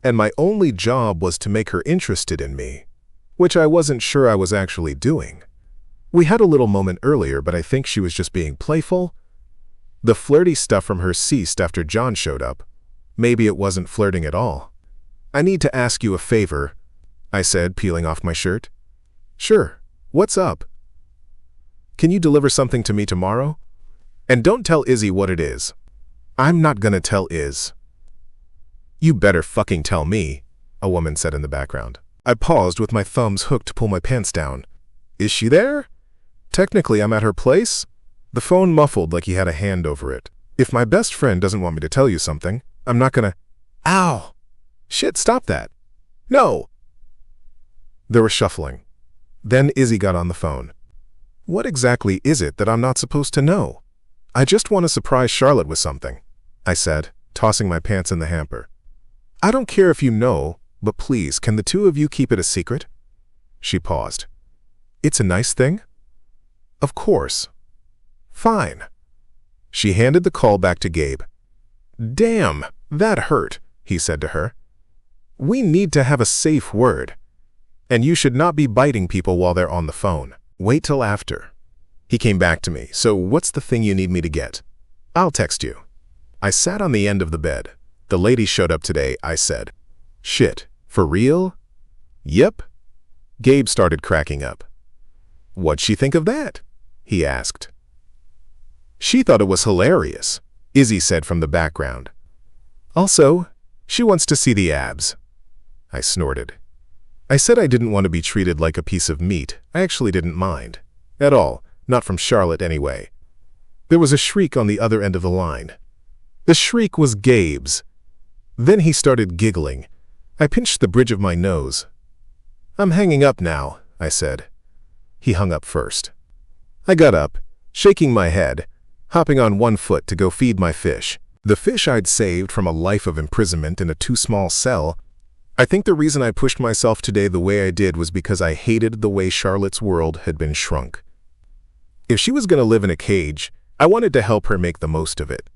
and my only job was to make her interested in me, which I wasn't sure I was actually doing. We had a little moment earlier, but I think she was just being playful. The flirty stuff from her ceased after John showed up. Maybe it wasn't flirting at all. "I need to ask you a favor," I said, peeling off my shirt. "Sure. What's up?" "Can you deliver something to me tomorrow? And don't tell Izzy what it is." "I'm not gonna tell Iz." "You better fucking tell me," a woman said in the background. I paused with my thumbs hooked to pull my pants down. Is she there? Technically, I'm at her place. The phone muffled like he had a hand over it. If my best friend doesn't want me to tell you something, I'm not gonna... Ow! Shit, stop that. No! There was shuffling. Then Izzy got on the phone. What exactly is it that I'm not supposed to know? I just want to surprise Charlotte with something, I said, tossing my pants in the hamper. I don't care if you know, but please, can the two of you keep it a secret? She paused. It's a nice thing? Of course. Fine. She handed the call back to Gabe. Damn, that hurt, he said to her. We need to have a safe word. And you should not be biting people while they're on the phone. Wait till after. He came back to me. So what's the thing you need me to get? I'll text you. I sat on the end of the bed. The lady showed up today, I said. Shit, for real? Yep. Gabe started cracking up. What'd she think of that? He asked. She thought it was hilarious, Izzy said from the background. Also, she wants to see the abs. I snorted. I said I didn't want to be treated like a piece of meat. I actually didn't mind. At all. Not from Charlotte anyway. There was a shriek on the other end of the line. The shriek was Gabe's. Then he started giggling. I pinched the bridge of my nose. I'm hanging up now, I said. He hung up first. I got up, shaking my head, hopping on one foot to go feed my fish. The fish I'd saved from a life of imprisonment in a too-small cell. I think the reason I pushed myself today the way I did was because I hated the way Charlotte's world had been shrunk. If she was going to live in a cage, I wanted to help her make the most of it.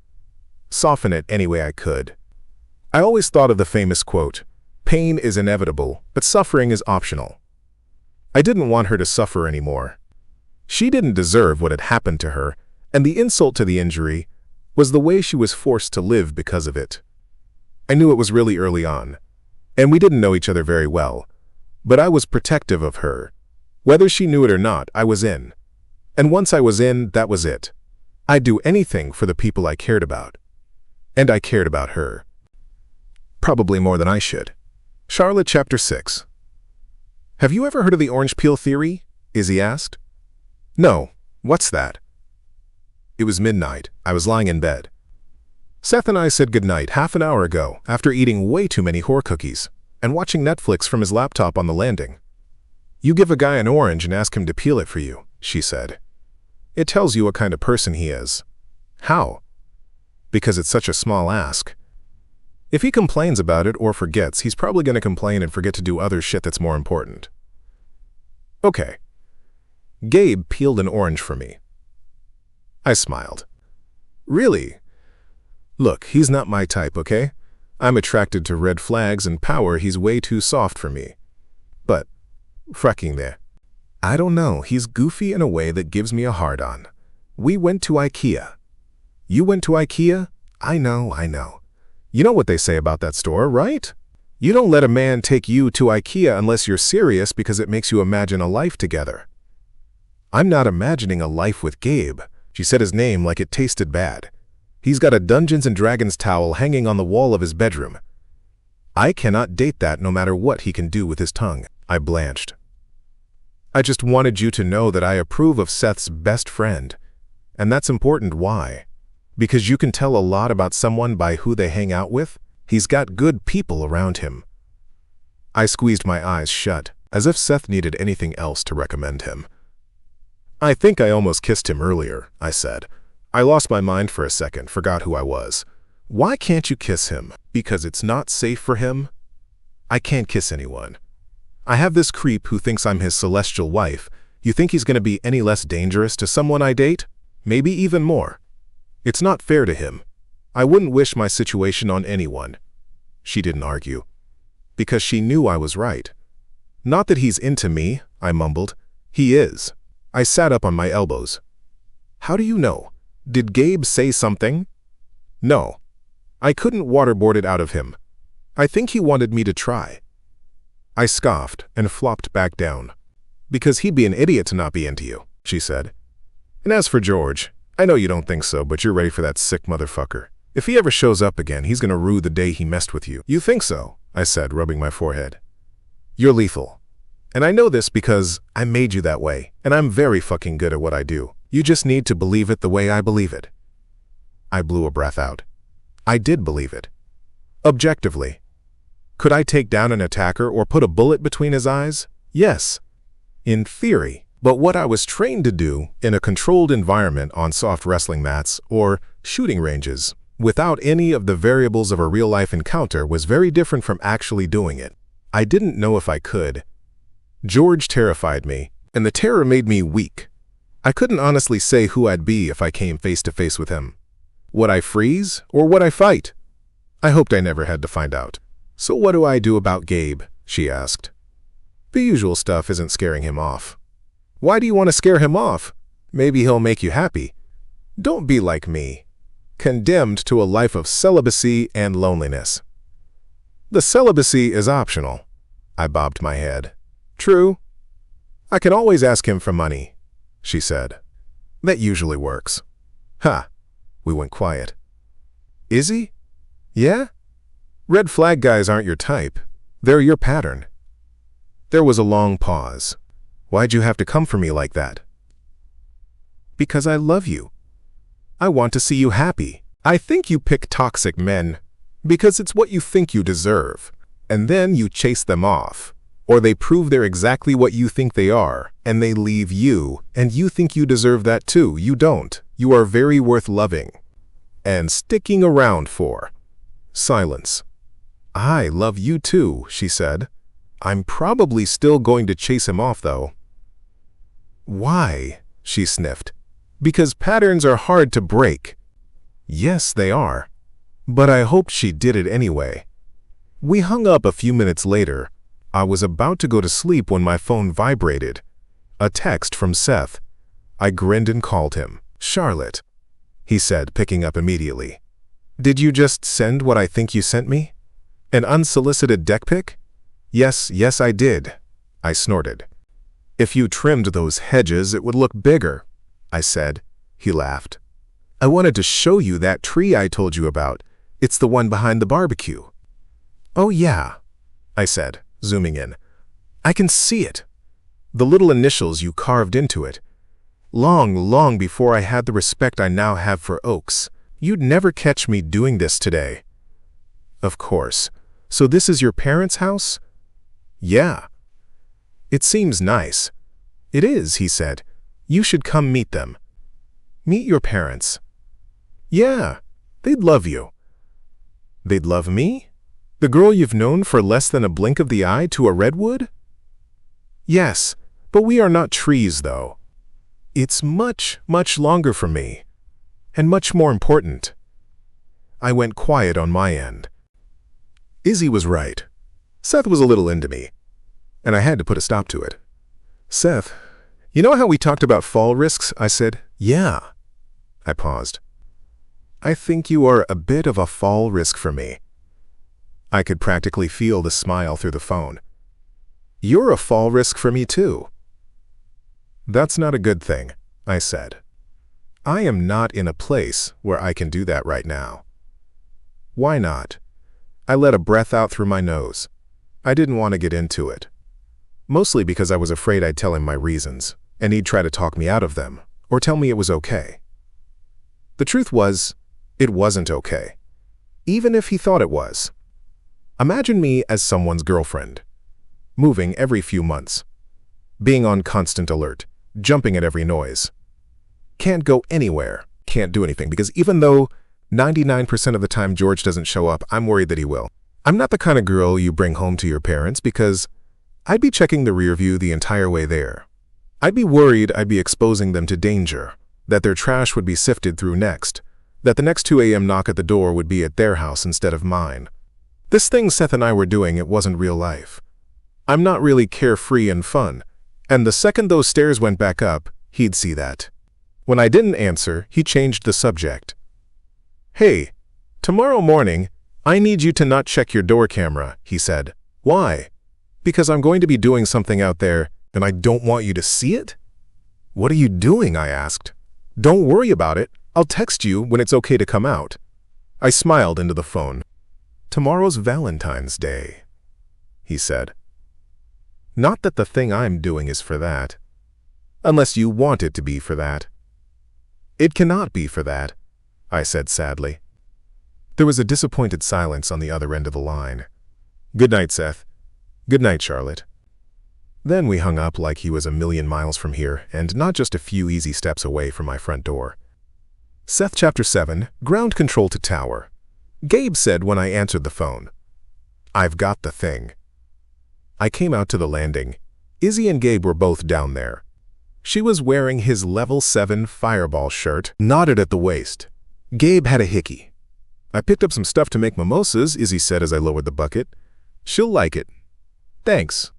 Soften it any way I could. I always thought of the famous quote, "Pain is inevitable, but suffering is optional." I didn't want her to suffer anymore. She didn't deserve what had happened to her, and the insult to the injury was the way she was forced to live because of it. I knew it was really early on, and we didn't know each other very well, but I was protective of her. Whether she knew it or not, I was in. And once I was in, that was it. I'd do anything for the people I cared about. And I cared about her. Probably more than I should. Charlotte Chapter 6. Have you ever heard of the orange peel theory? Izzy asked. No. What's that? It was midnight. I was lying in bed. Seth and I said goodnight half an hour ago after eating way too many whore cookies and watching Netflix from his laptop on the landing. You give a guy an orange and ask him to peel it for you, she said. It tells you what kind of person he is. How? Because it's such a small ask. If he complains about it or forgets, he's probably going to complain and forget to do other shit that's more important. Okay. Gabe peeled an orange for me. I smiled. Really? Look, he's not my type, okay? I'm attracted to red flags and power. He's way too soft for me. But, fracking there. I don't know, he's goofy in a way that gives me a hard-on. We went to IKEA. You went to IKEA? I know. You know what they say about that store, right? You don't let a man take you to IKEA unless you're serious because it makes you imagine a life together. I'm not imagining a life with Gabe. She said his name like it tasted bad. He's got a Dungeons & Dragons towel hanging on the wall of his bedroom. I cannot date that no matter what he can do with his tongue. I blanched. I just wanted you to know that I approve of Seth's best friend. And that's important. Why? Because you can tell a lot about someone by who they hang out with. He's got good people around him. I squeezed my eyes shut, as if Seth needed anything else to recommend him. I think I almost kissed him earlier, I said. I lost my mind for a second, forgot who I was. Why can't you kiss him? Because it's not safe for him? I can't kiss anyone. I have this creep who thinks I'm his celestial wife. You think he's going to be any less dangerous to someone I date? Maybe even more. It's not fair to him. I wouldn't wish my situation on anyone. She didn't argue. Because she knew I was right. Not that he's into me, I mumbled. He is. I sat up on my elbows. How do you know? Did Gabe say something? No. I couldn't waterboard it out of him. I think he wanted me to try. I scoffed and flopped back down. Because he'd be an idiot to not be into you, she said. And as for George, I know you don't think so, but you're ready for that sick motherfucker. If he ever shows up again, he's gonna rue the day he messed with you. You think so? I said, rubbing my forehead. You're lethal. And I know this because I made you that way, and I'm very fucking good at what I do. You just need to believe it the way I believe it. I blew a breath out. I did believe it. Objectively. Could I take down an attacker or put a bullet between his eyes? Yes. In theory. But what I was trained to do in a controlled environment on soft wrestling mats or shooting ranges, without any of the variables of a real-life encounter, was very different from actually doing it. I didn't know if I could. George terrified me, and the terror made me weak. I couldn't honestly say who I'd be if I came face to face with him. Would I freeze, or would I fight? I hoped I never had to find out. So what do I do about Gabe? She asked. The usual stuff isn't scaring him off. Why do you want to scare him off? Maybe he'll make you happy. Don't be like me, condemned to a life of celibacy and loneliness. The celibacy is optional. I bobbed my head. True. I can always ask him for money, she said. That usually works. Ha! We went quiet. Is he? Yeah? Red flag guys aren't your type. They're your pattern. There was a long pause. Why'd you have to come for me like that? Because I love you. I want to see you happy. I think you pick toxic men because it's what you think you deserve, and then you chase them off. Or they prove they're exactly what you think they are, and they leave you, and you think you deserve that too. You don't. You are very worth loving and sticking around for. Silence. I love you too, she said. I'm probably still going to chase him off, though. Why? She sniffed. Because patterns are hard to break. Yes, they are. But I hoped she did it anyway. We hung up a few minutes later. I was about to go to sleep when my phone vibrated. A text from Seth. I grinned and called him. Charlotte, he said, picking up immediately. Did you just send what I think you sent me? An unsolicited deck pic? Yes, I did. I snorted. If you trimmed those hedges, it would look bigger, I said. He laughed. I wanted to show you that tree I told you about. It's the one behind the barbecue. Oh yeah, I said, zooming in. I can see it. The little initials you carved into it. Long before I had the respect I now have for oaks. You'd never catch me doing this today. Of course. So this is your parents' house? Yeah. It seems nice. It is, he said. You should come meet them. Meet your parents. Yeah, they'd love you. They'd love me? The girl you've known for less than a blink of the eye to a redwood? Yes, but we are not trees, though. It's much longer for me, and much more important. I went quiet on my end. Izzy was right. Seth was a little into me, and I had to put a stop to it. Seth, you know how we talked about fall risks? I said. Yeah. I paused. I think you are a bit of a fall risk for me. I could practically feel the smile through the phone. You're a fall risk for me too. That's not a good thing, I said. I am not in a place where I can do that right now. Why not? I let a breath out through my nose. I didn't want to get into it. Mostly because I was afraid I'd tell him my reasons, and he'd try to talk me out of them, or tell me it was okay. The truth was, it wasn't okay. Even if he thought it was. Imagine me as someone's girlfriend, moving every few months, being on constant alert, jumping at every noise. Can't go anywhere, can't do anything, because even though 99% of the time George doesn't show up, I'm worried that he will. I'm not the kind of girl you bring home to your parents because I'd be checking the rear view the entire way there. I'd be worried I'd be exposing them to danger, that their trash would be sifted through next, that the next 2 a.m. knock at the door would be at their house instead of mine. This thing Seth and I were doing, it wasn't real life. I'm not really carefree and fun, and the second those stairs went back up, he'd see that. When I didn't answer, he changed the subject. Hey, tomorrow morning, I need you to not check your door camera, he said. Why? Because I'm going to be doing something out there, and I don't want you to see it? What are you doing? I asked. Don't worry about it. I'll text you when it's okay to come out. I smiled into the phone. Tomorrow's Valentine's Day, he said. Not that the thing I'm doing is for that. Unless you want it to be for that. It cannot be for that, I said sadly. There was a disappointed silence on the other end of the line. Good night, Seth. Good night, Charlotte. Then we hung up like he was a million miles from here and not just a few easy steps away from my front door. Seth Chapter 7, Ground Control to Tower. Gabe said when I answered the phone. I've got the thing. I came out to the landing. Izzy and Gabe were both down there. She was wearing his Level 7 Fireball shirt, knotted at the waist. Gabe had a hickey. I picked up some stuff to make mimosas, Izzy said as I lowered the bucket. She'll like it. Thanks.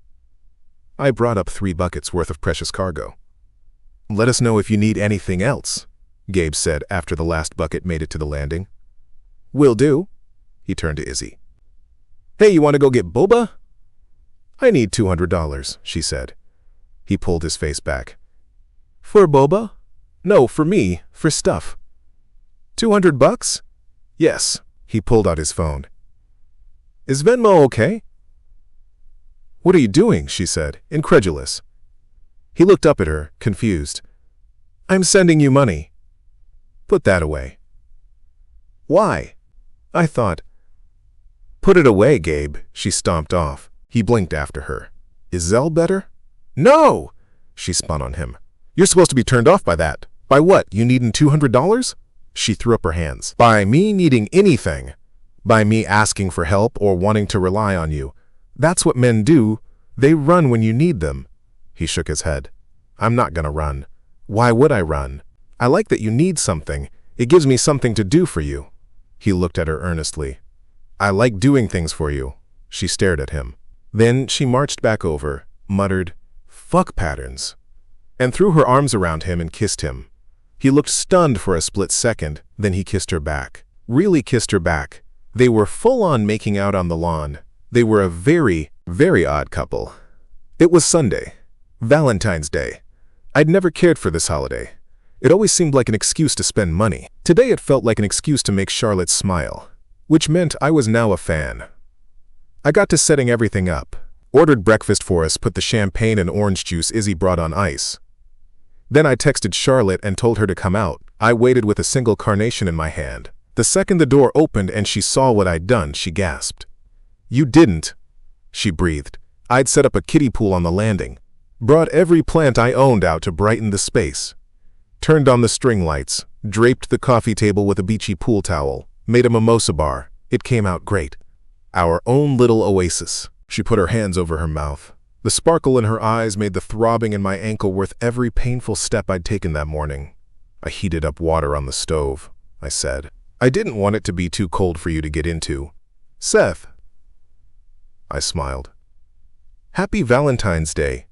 I brought up 3 buckets worth of precious cargo. Let us know if you need anything else, Gabe said after the last bucket made it to the landing. Will do. He turned to Izzy. Hey, you want to go get boba? I need $200, she said. He pulled his face back. For boba? No, for me, for stuff. $200? Yes. He pulled out his phone. Is Venmo okay? What are you doing? She said, incredulous. He looked up at her, confused. I'm sending you money. Put that away. Why? I thought. Put it away, Gabe. She stomped off. He blinked after her. Is Zell better? No! She spun on him. You're supposed to be turned off by that. By what? You needin' $200? She threw up her hands. By me needing anything. By me asking for help or wanting to rely on you. That's what men do. They run when you need them. He shook his head. I'm not gonna run. Why would I run? I like that you need something. It gives me something to do for you. He looked at her earnestly. I like doing things for you. She stared at him. Then she marched back over, muttered, fuck patterns, and threw her arms around him and kissed him. He looked stunned for a split second, then he kissed her back. Really kissed her back. They were full-on making out on the lawn. They were a very, very odd couple. It was Sunday, Valentine's Day. I'd never cared for this holiday. It always seemed like an excuse to spend money. Today it felt like an excuse to make Charlotte smile, which meant I was now a fan. I got to setting everything up, ordered breakfast for us, put the champagne and orange juice Izzy brought on ice. Then I texted Charlotte and told her to come out. I waited with a single carnation in my hand. The second the door opened and she saw what I'd done, she gasped. You didn't, she breathed. I'd set up a kiddie pool on the landing, brought every plant I owned out to brighten the space, turned on the string lights, draped the coffee table with a beachy pool towel, made a mimosa bar. It came out great. Our own little oasis. She put her hands over her mouth. The sparkle in her eyes made the throbbing in my ankle worth every painful step I'd taken that morning. I heated up water on the stove, I said. I didn't want it to be too cold for you to get into. Seth. I smiled. Happy Valentine's Day.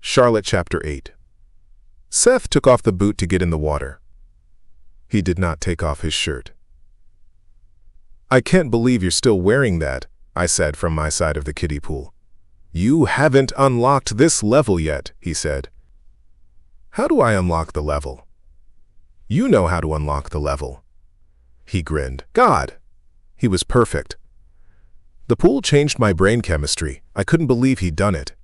Charlotte Chapter 8. Seth took off the boot to get in the water. He did not take off his shirt. I can't believe you're still wearing that, I said from my side of the kiddie pool. You haven't unlocked this level yet, he said. How do I unlock the level? You know how to unlock the level. He grinned. God! He was perfect. The pool changed my brain chemistry. I couldn't believe he'd done it.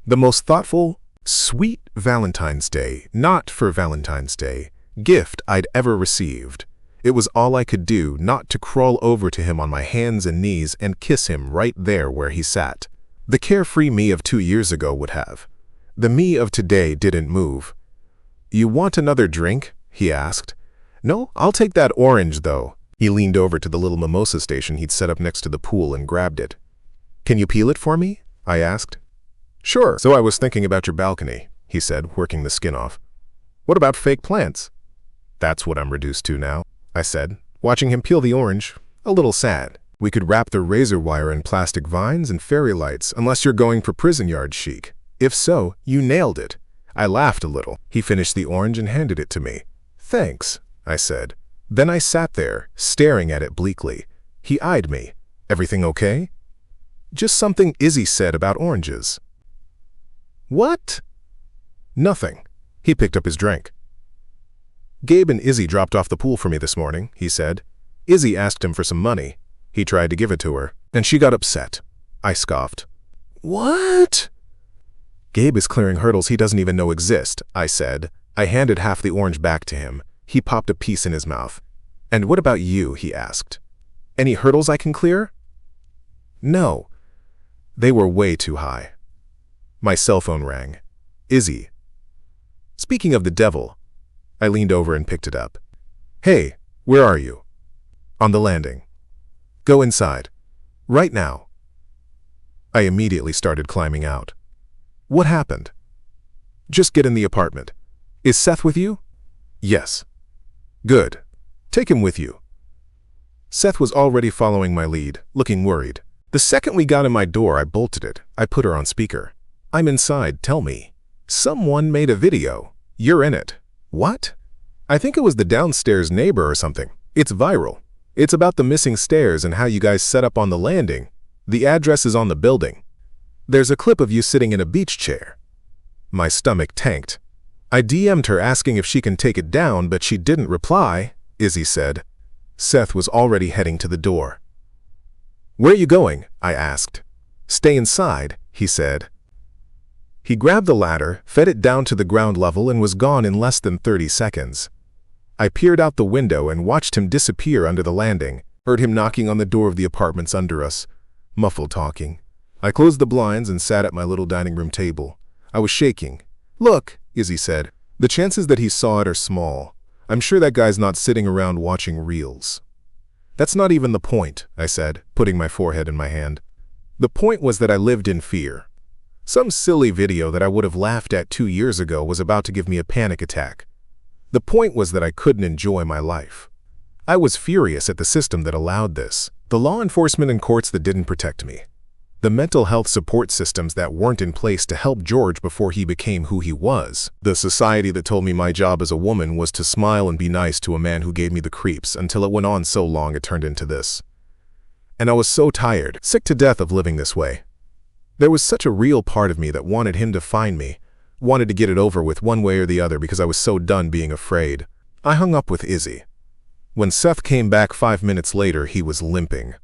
The most thoughtful, sweet Valentine's Day, not for Valentine's Day, gift I'd ever received. It was all I could do not to crawl over to him on my hands and knees and kiss him right there where he sat. The carefree me of 2 years ago would have. The me of today didn't move. You want another drink? He asked. No, I'll take that orange, though. He leaned over to the little mimosa station he'd set up next to the pool and grabbed it. Can you peel it for me? I asked. Sure. So I was thinking about your balcony, he said, working the skin off. What about fake plants? That's what I'm reduced to now, I said, watching him peel the orange, a little sad. We could wrap the razor wire in plastic vines and fairy lights, unless you're going for prison yard chic. If so, you nailed it. I laughed a little. He finished the orange and handed it to me. Thanks, I said. Then I sat there, staring at it bleakly. He eyed me. Everything okay? Just something Izzy said about oranges. What? Nothing. He picked up his drink. Gabe and Izzy dropped off the pool for me this morning, he said. Izzy asked him for some money. He tried to give it to her, and she got upset. I scoffed. What? Gabe is clearing hurdles he doesn't even know exist, I said. I handed half the orange back to him. He popped a piece in his mouth. And what about you? He asked. Any hurdles I can clear? No. They were way too high. My cell phone rang. Izzy. Speaking of the devil, I leaned over and picked it up. Hey, where are you? On the landing. Go inside. Right now. I immediately started climbing out. What happened? Just get in the apartment. Is Seth with you? Yes. Good. Take him with you. Seth was already following my lead, looking worried. The second we got in my door, I bolted it. I put her on speaker. I'm inside, tell me. Someone made a video. You're in it. What? I think it was the downstairs neighbor or something. It's viral. It's about the missing stairs and how you guys set up on the landing. The address is on the building. There's a clip of you sitting in a beach chair. My stomach tanked. I DM'd her asking if she can take it down, but she didn't reply, Izzy said. Seth was already heading to the door. Where are you going? I asked. Stay inside, he said. He grabbed the ladder, fed it down to the ground level, and was gone in less than 30 seconds. I peered out the window and watched him disappear under the landing, heard him knocking on the door of the apartments under us, muffled talking. I closed the blinds and sat at my little dining room table. I was shaking. Look, Izzy said. The chances that he saw it are small. I'm sure that guy's not sitting around watching reels. That's not even the point, I said, putting my forehead in my hand. The point was that I lived in fear. Some silly video that I would have laughed at 2 years ago was about to give me a panic attack. The point was that I couldn't enjoy my life. I was furious at the system that allowed this, the law enforcement and courts that didn't protect me, the mental health support systems that weren't in place to help George before he became who he was, the society that told me my job as a woman was to smile and be nice to a man who gave me the creeps until it went on so long it turned into this. And I was so tired, sick to death of living this way. There was such a real part of me that wanted him to find me, wanted to get it over with one way or the other because I was so done being afraid. I hung up with Izzy. When Seth came back 5 minutes later, he was limping.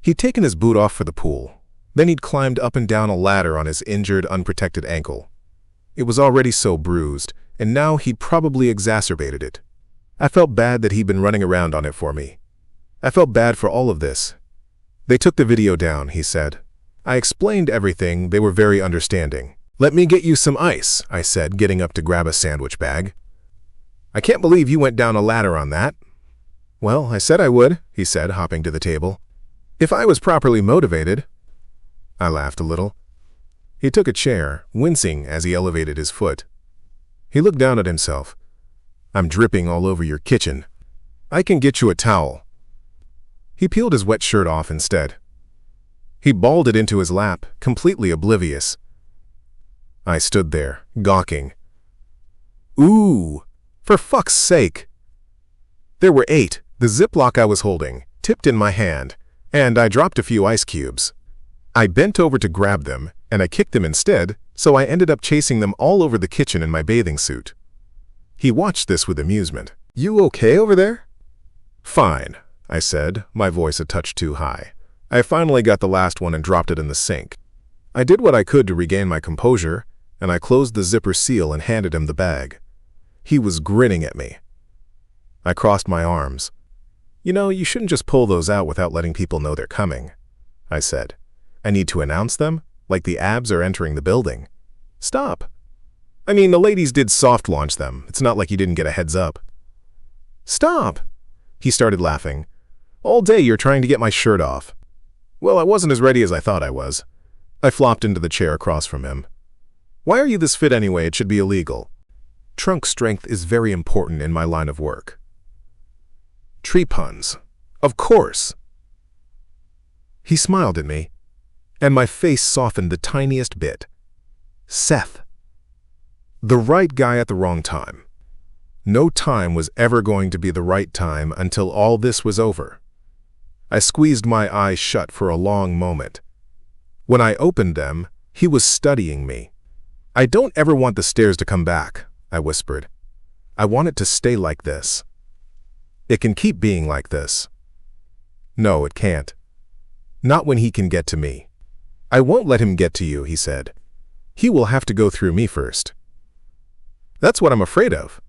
He'd taken his boot off for the pool. Then he'd climbed up and down a ladder on his injured, unprotected ankle. It was already so bruised, and now he'd probably exacerbated it. I felt bad that he'd been running around on it for me. I felt bad for all of this. They took the video down, he said. I explained everything. They were very understanding. Let me get you some ice, I said, getting up to grab a sandwich bag. I can't believe you went down a ladder on that. Well, I said I would, he said, hopping to the table. If I was properly motivated. I laughed a little. He took a chair, wincing as he elevated his foot. He looked down at himself. I'm dripping all over your kitchen. I can get you a towel. He peeled his wet shirt off instead. He balled it into his lap, completely oblivious. I stood there, gawking. Ooh, for fuck's sake. There were 8, the Ziploc I was holding, tipped in my hand, and I dropped a few ice cubes. I bent over to grab them, and I kicked them instead, so I ended up chasing them all over the kitchen in my bathing suit. He watched this with amusement. You okay over there? Fine, I said, my voice a touch too high. I finally got the last one and dropped it in the sink. I did what I could to regain my composure, and I closed the zipper seal and handed him the bag. He was grinning at me. I crossed my arms. You know, you shouldn't just pull those out without letting people know they're coming, I said. I need to announce them, like the abs are entering the building. Stop. I mean, the ladies did soft launch them. It's not like you didn't get a heads up. Stop. He started laughing. All day you're trying to get my shirt off. Well, I wasn't as ready as I thought I was. I flopped into the chair across from him. Why are you this fit anyway? It should be illegal. Trunk strength is very important in my line of work. Tree puns. Of course. He smiled at me, and my face softened the tiniest bit. Seth. The right guy at the wrong time. No time was ever going to be the right time until all this was over. I squeezed my eyes shut for a long moment. When I opened them, he was studying me. I don't ever want the stairs to come back, I whispered. I want it to stay like this. It can keep being like this. No, it can't. Not when he can get to me. I won't let him get to you, he said. He will have to go through me first. That's what I'm afraid of.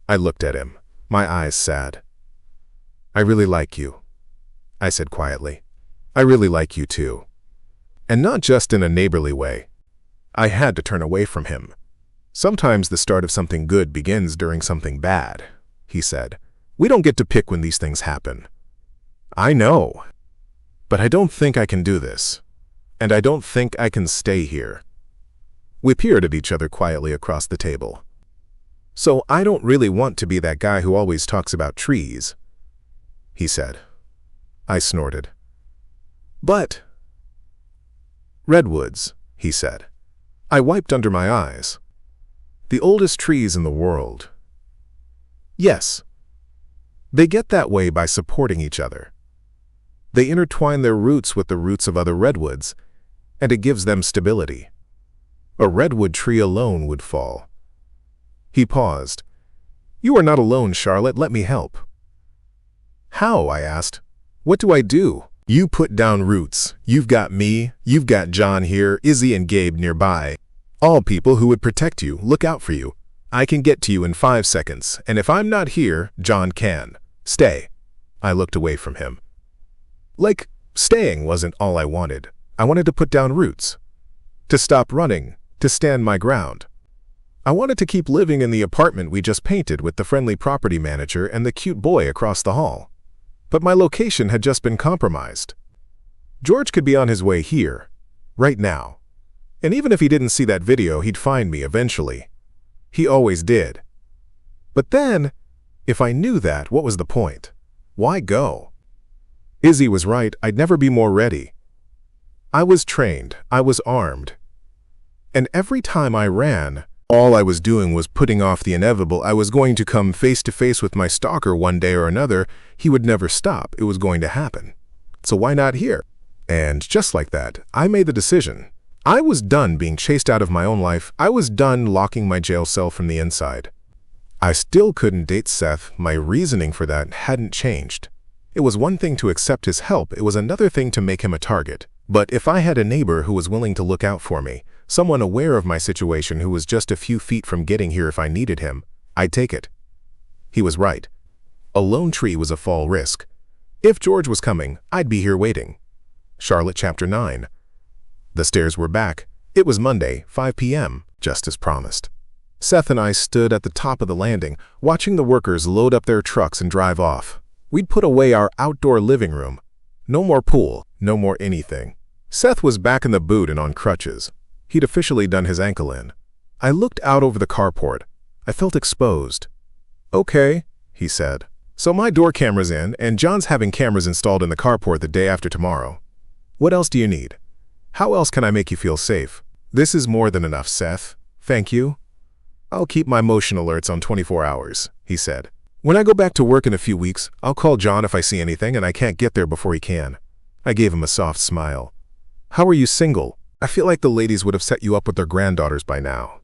I looked at him, my eyes sad. I really like you, I said quietly. I really like you too. And not just in a neighborly way. I had to turn away from him. Sometimes the start of something good begins during something bad, he said. We don't get to pick when these things happen. I know. But I don't think I can do this. And I don't think I can stay here. We peered at each other quietly across the table. So I don't really want to be that guy who always talks about trees, he said. I snorted. But redwoods, he said. I wiped under my eyes. The oldest trees in the world. Yes. They get that way by supporting each other. They intertwine their roots with the roots of other redwoods, and it gives them stability. A redwood tree alone would fall. He paused. You are not alone, Charlotte. Let me help. How? I asked. What do I do? You put down roots. You've got me. You've got John here, Izzy and Gabe nearby. All people who would protect you, look out for you. I can get to you in 5 seconds, and if I'm not here, John can. Stay. I looked away from him. Like, staying wasn't all I wanted. I wanted to put down roots. To stop running. To stand my ground. I wanted to keep living in the apartment we just painted with the friendly property manager and the cute boy across the hall. But my location had just been compromised. George could be on his way here, right now. And even if he didn't see that video, he'd find me eventually. He always did. But then, if I knew that, what was the point? Why go? Izzy was right, I'd never be more ready. I was trained, I was armed. And every time I ran, all I was doing was putting off the inevitable. I was going to come face to face with my stalker one day or another. He would never stop. It was going to happen. So why not here? And just like that, I made the decision. I was done being chased out of my own life. I was done locking my jail cell from the inside. I still couldn't date Seth. My reasoning for that hadn't changed. It was one thing to accept his help. It was another thing to make him a target. But if I had a neighbor who was willing to look out for me, someone aware of my situation who was just a few feet from getting here if I needed him, I'd take it. He was right. A lone tree was a fall risk. If George was coming, I'd be here waiting. Charlotte Chapter 9. The stairs were back. It was Monday, 5 p.m., just as promised. Seth and I stood at the top of the landing, watching the workers load up their trucks and drive off. We'd put away our outdoor living room. No more pool, no more anything. Seth was back in the boot and on crutches. He'd officially done his ankle in. I looked out over the carport. I felt exposed. Okay, he said. So my door camera's in, and John's having cameras installed in the carport the day after tomorrow. What else do you need? How else can I make you feel safe? This is more than enough, Seth. Thank you. I'll keep my motion alerts on 24 hours, he said. When I go back to work in a few weeks, I'll call John if I see anything and I can't get there before he can. I gave him a soft smile. How are you single? I feel like the ladies would have set you up with their granddaughters by now.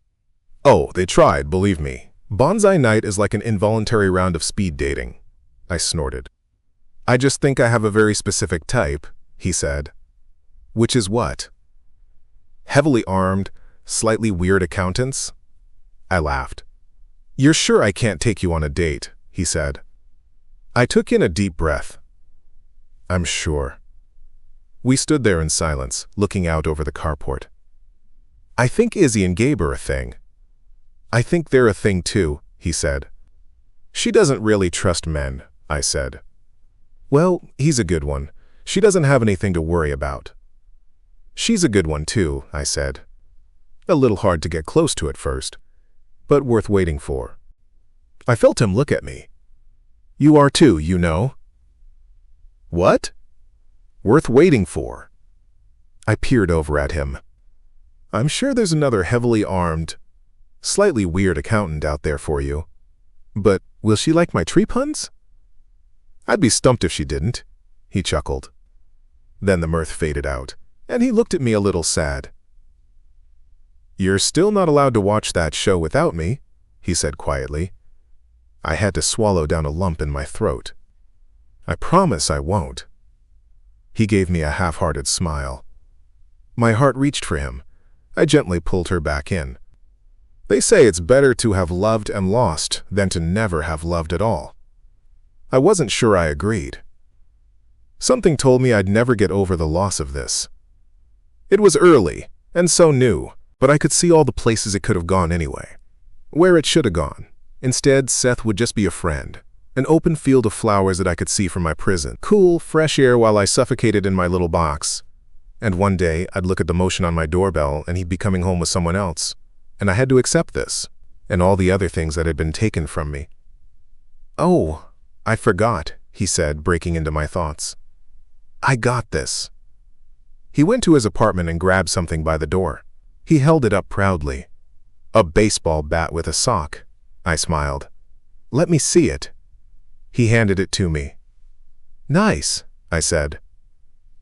Oh, they tried, believe me. Bonsai night is like an involuntary round of speed dating. I snorted. I just think I have a very specific type, he said. Which is what? Heavily armed, slightly weird accountants? I laughed. You're sure I can't take you on a date, he said. I took in a deep breath. I'm sure. We stood there in silence, looking out over the carport. I think Izzy and Gabe are a thing. I think they're a thing too, he said. She doesn't really trust men, I said. Well, he's a good one. She doesn't have anything to worry about. She's a good one too, I said. A little hard to get close to at first, but worth waiting for. I felt him look at me. You are too, you know. What? Worth waiting for. I peered over at him. I'm sure there's another heavily armed, slightly weird accountant out there for you. But will she like my tree puns? I'd be stumped if she didn't, he chuckled. Then the mirth faded out, and he looked at me a little sad. You're still not allowed to watch that show without me, he said quietly. I had to swallow down a lump in my throat. I promise I won't. He gave me a half-hearted smile. My heart reached for him. I gently pulled her back in. They say it's better to have loved and lost than to never have loved at all. I wasn't sure I agreed. Something told me I'd never get over the loss of this. It was early, and so new, but I could see all the places it could have gone anyway. Where it should have gone. Instead, Seth would just be a friend. An open field of flowers that I could see from my prison. Cool, fresh air while I suffocated in my little box. And one day, I'd look at the motion on my doorbell and he'd be coming home with someone else. And I had to accept this, and all the other things that had been taken from me. "Oh, I forgot," he said, breaking into my thoughts. "I got this." He went to his apartment and grabbed something by the door. He held it up proudly. "A baseball bat with a sock." I smiled. "Let me see it." He handed it to me. "Nice," I said.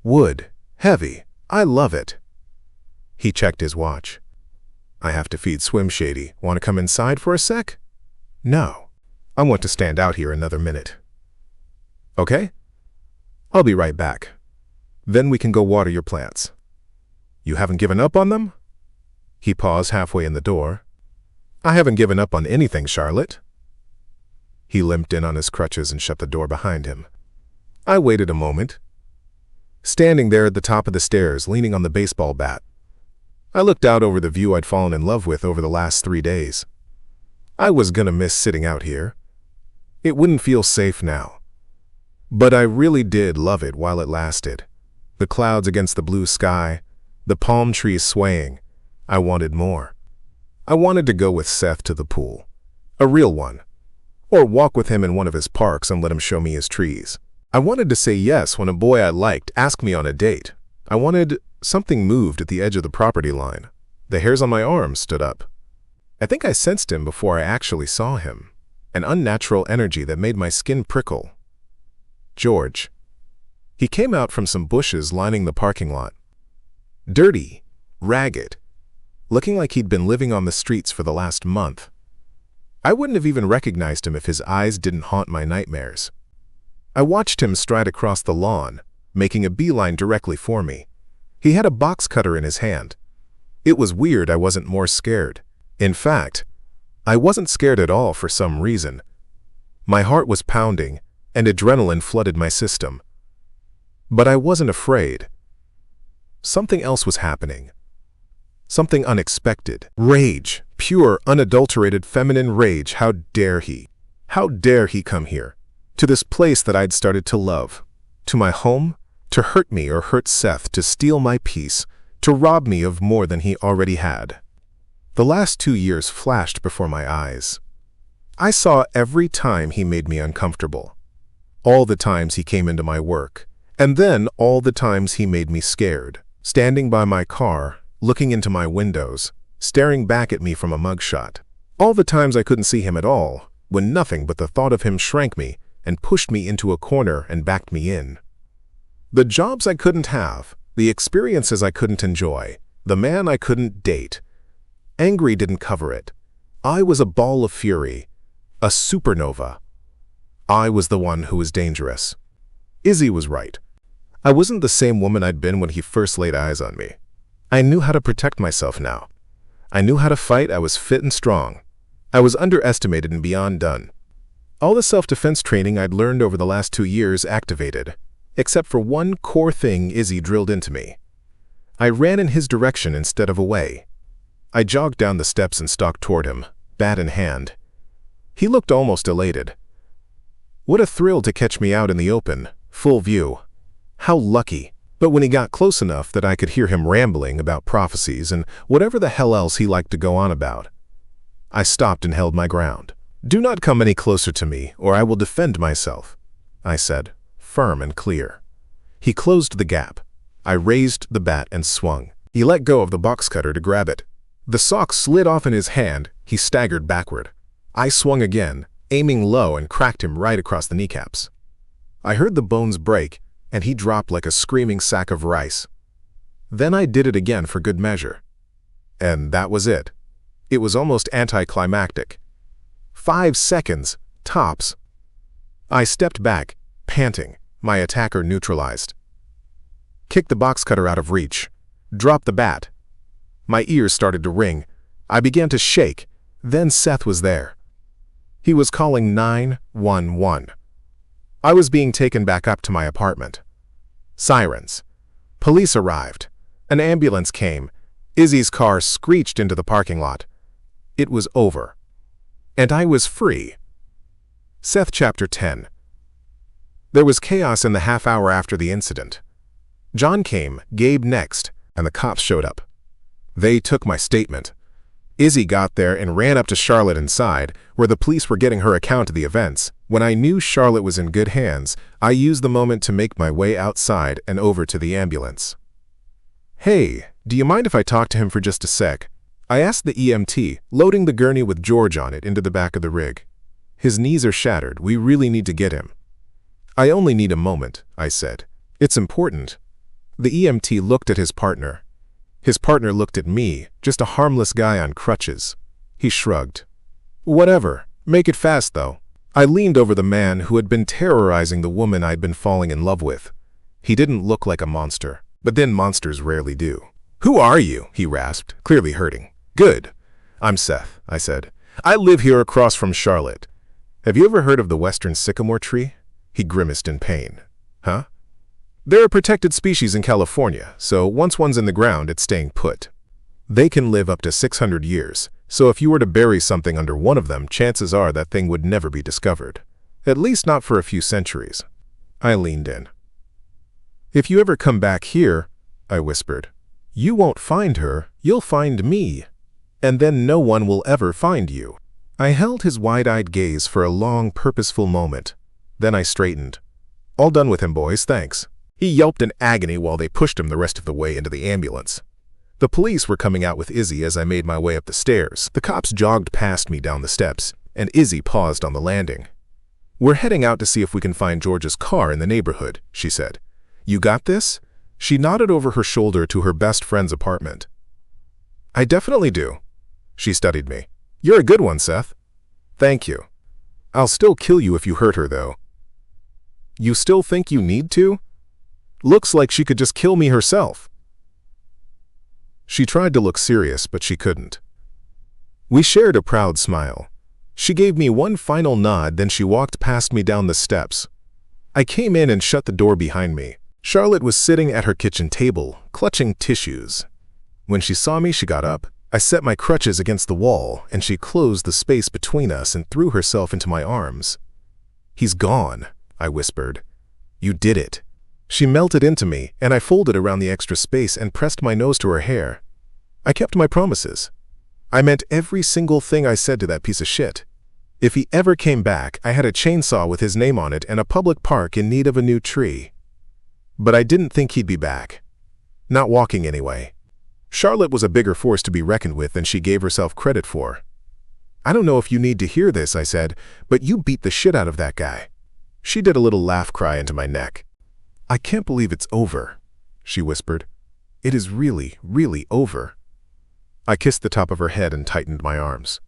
"Wood. Heavy. I love it." He checked his watch. "I have to feed Swim Shady. Want to come inside for a sec?" "No. I want to stand out here another minute." "Okay? I'll be right back. Then we can go water your plants." "You haven't given up on them?" He paused halfway in the door. "I haven't given up on anything, Charlotte." He limped in on his crutches and shut the door behind him. I waited a moment, standing there at the top of the stairs, leaning on the baseball bat. I looked out over the view I'd fallen in love with over the last 3 days. I was gonna miss sitting out here. It wouldn't feel safe now. But I really did love it while it lasted. The clouds against the blue sky, the palm trees swaying. I wanted more. I wanted to go with Seth to the pool. A real one. Or walk with him in one of his parks and let him show me his trees. I wanted to say yes when a boy I liked asked me on a date. I wanted something moved at the edge of the property line. The hairs on my arms stood up. I think I sensed him before I actually saw him. An unnatural energy that made my skin prickle. George. He came out from some bushes lining the parking lot. Dirty, ragged, looking like he'd been living on the streets for the last month. I wouldn't have even recognized him if his eyes didn't haunt my nightmares. I watched him stride across the lawn, making a beeline directly for me. He had a box cutter in his hand. It was weird I wasn't more scared. In fact, I wasn't scared at all for some reason. My heart was pounding, and adrenaline flooded my system. But I wasn't afraid. Something else was happening. Something unexpected. Rage. Pure, unadulterated feminine rage. How dare he? How dare he come here? To this place that I'd started to love. To my home? To hurt me or hurt Seth, to steal my peace, to rob me of more than he already had. The last 2 years flashed before my eyes. I saw every time he made me uncomfortable. All the times he came into my work. And then all the times he made me scared. Standing by my car, looking into my windows, staring back at me from a mugshot. All the times I couldn't see him at all, when nothing but the thought of him shrank me and pushed me into a corner and backed me in. The jobs I couldn't have, the experiences I couldn't enjoy, the man I couldn't date. Angry didn't cover it. I was a ball of fury, a supernova. I was the one who was dangerous. Izzy was right. I wasn't the same woman I'd been when he first laid eyes on me. I knew how to protect myself now. I knew how to fight. I was fit and strong. I was underestimated and beyond done. All the self-defense training I'd learned over the last 2 years activated, except for one core thing Izzy drilled into me. I ran in his direction instead of away. I jogged down the steps and stalked toward him, bat in hand. He looked almost elated. What a thrill to catch me out in the open, full view. How lucky. But when he got close enough that I could hear him rambling about prophecies and whatever the hell else he liked to go on about, I stopped and held my ground. "Do not come any closer to me, or I will defend myself," I said, firm and clear. He closed the gap. I raised the bat and swung. He let go of the box cutter to grab it. The sock slid off in his hand. He staggered backward. I swung again, aiming low, and cracked him right across the kneecaps. I heard the bones break, and he dropped like a screaming sack of rice. Then I did it again for good measure. And that was it. It was almost anticlimactic. 5 seconds, tops. I stepped back, panting, my attacker neutralized. Kicked the box cutter out of reach. Drop the bat. My ears started to ring. I began to shake. Then Seth was there. He was calling 911. I was being taken back up to my apartment. Sirens. Police arrived. An ambulance came. Izzy's car screeched into the parking lot. It was over. And I was free. Seth Chapter 10. There was chaos in the half hour after the incident. John came, Gabe next, and the cops showed up. They took my statement. Izzy got there and ran up to Charlotte inside, where the police were getting her account of the events. When I knew Charlotte was in good hands, I used the moment to make my way outside and over to the ambulance. "Hey, do you mind if I talk to him for just a sec?" I asked the EMT, loading the gurney with George on it into the back of the rig. "His knees are shattered. We really need to get him." "I only need a moment," I said. "It's important." The EMT looked at his partner. His partner looked at me, just a harmless guy on crutches. He shrugged. "Whatever. Make it fast, though." I leaned over the man who had been terrorizing the woman I'd been falling in love with. He didn't look like a monster, but then monsters rarely do. "Who are you?" he rasped, clearly hurting. "Good. I'm Seth," I said. "I live here across from Charlotte. Have you ever heard of the western sycamore tree?" He grimaced in pain. "Huh?" "They're a protected species in California, so once one's in the ground, it's staying put. They can live up to 600 years, so if you were to bury something under one of them, chances are that thing would never be discovered. At least not for a few centuries." I leaned in. "If you ever come back here," I whispered, "you won't find her, you'll find me. And then no one will ever find you." I held his wide-eyed gaze for a long, purposeful moment. Then I straightened. "All done with him, boys, thanks." He yelped in agony while they pushed him the rest of the way into the ambulance. The police were coming out with Izzy as I made my way up the stairs. The cops jogged past me down the steps, and Izzy paused on the landing. "We're heading out to see if we can find George's car in the neighborhood," she said. "You got this?" She nodded over her shoulder to her best friend's apartment. "I definitely do." She studied me. "You're a good one, Seth." "Thank you. I'll still kill you if you hurt her, though." "You still think you need to?" "Looks like she could just kill me herself." She tried to look serious, but she couldn't. We shared a proud smile. She gave me one final nod, then she walked past me down the steps. I came in and shut the door behind me. Charlotte was sitting at her kitchen table, clutching tissues. When she saw me, she got up. I set my crutches against the wall, and she closed the space between us and threw herself into my arms. "He's gone," I whispered. "You did it." She melted into me, and I folded around the extra space and pressed my nose to her hair. I kept my promises. I meant every single thing I said to that piece of shit. If he ever came back, I had a chainsaw with his name on it and a public park in need of a new tree. But I didn't think he'd be back. Not walking anyway. Charlotte was a bigger force to be reckoned with than she gave herself credit for. "I don't know if you need to hear this," I said, "but you beat the shit out of that guy." She did a little laugh cry into my neck. "I can't believe it's over," she whispered. "It is really, really over." I kissed the top of her head and tightened my arms.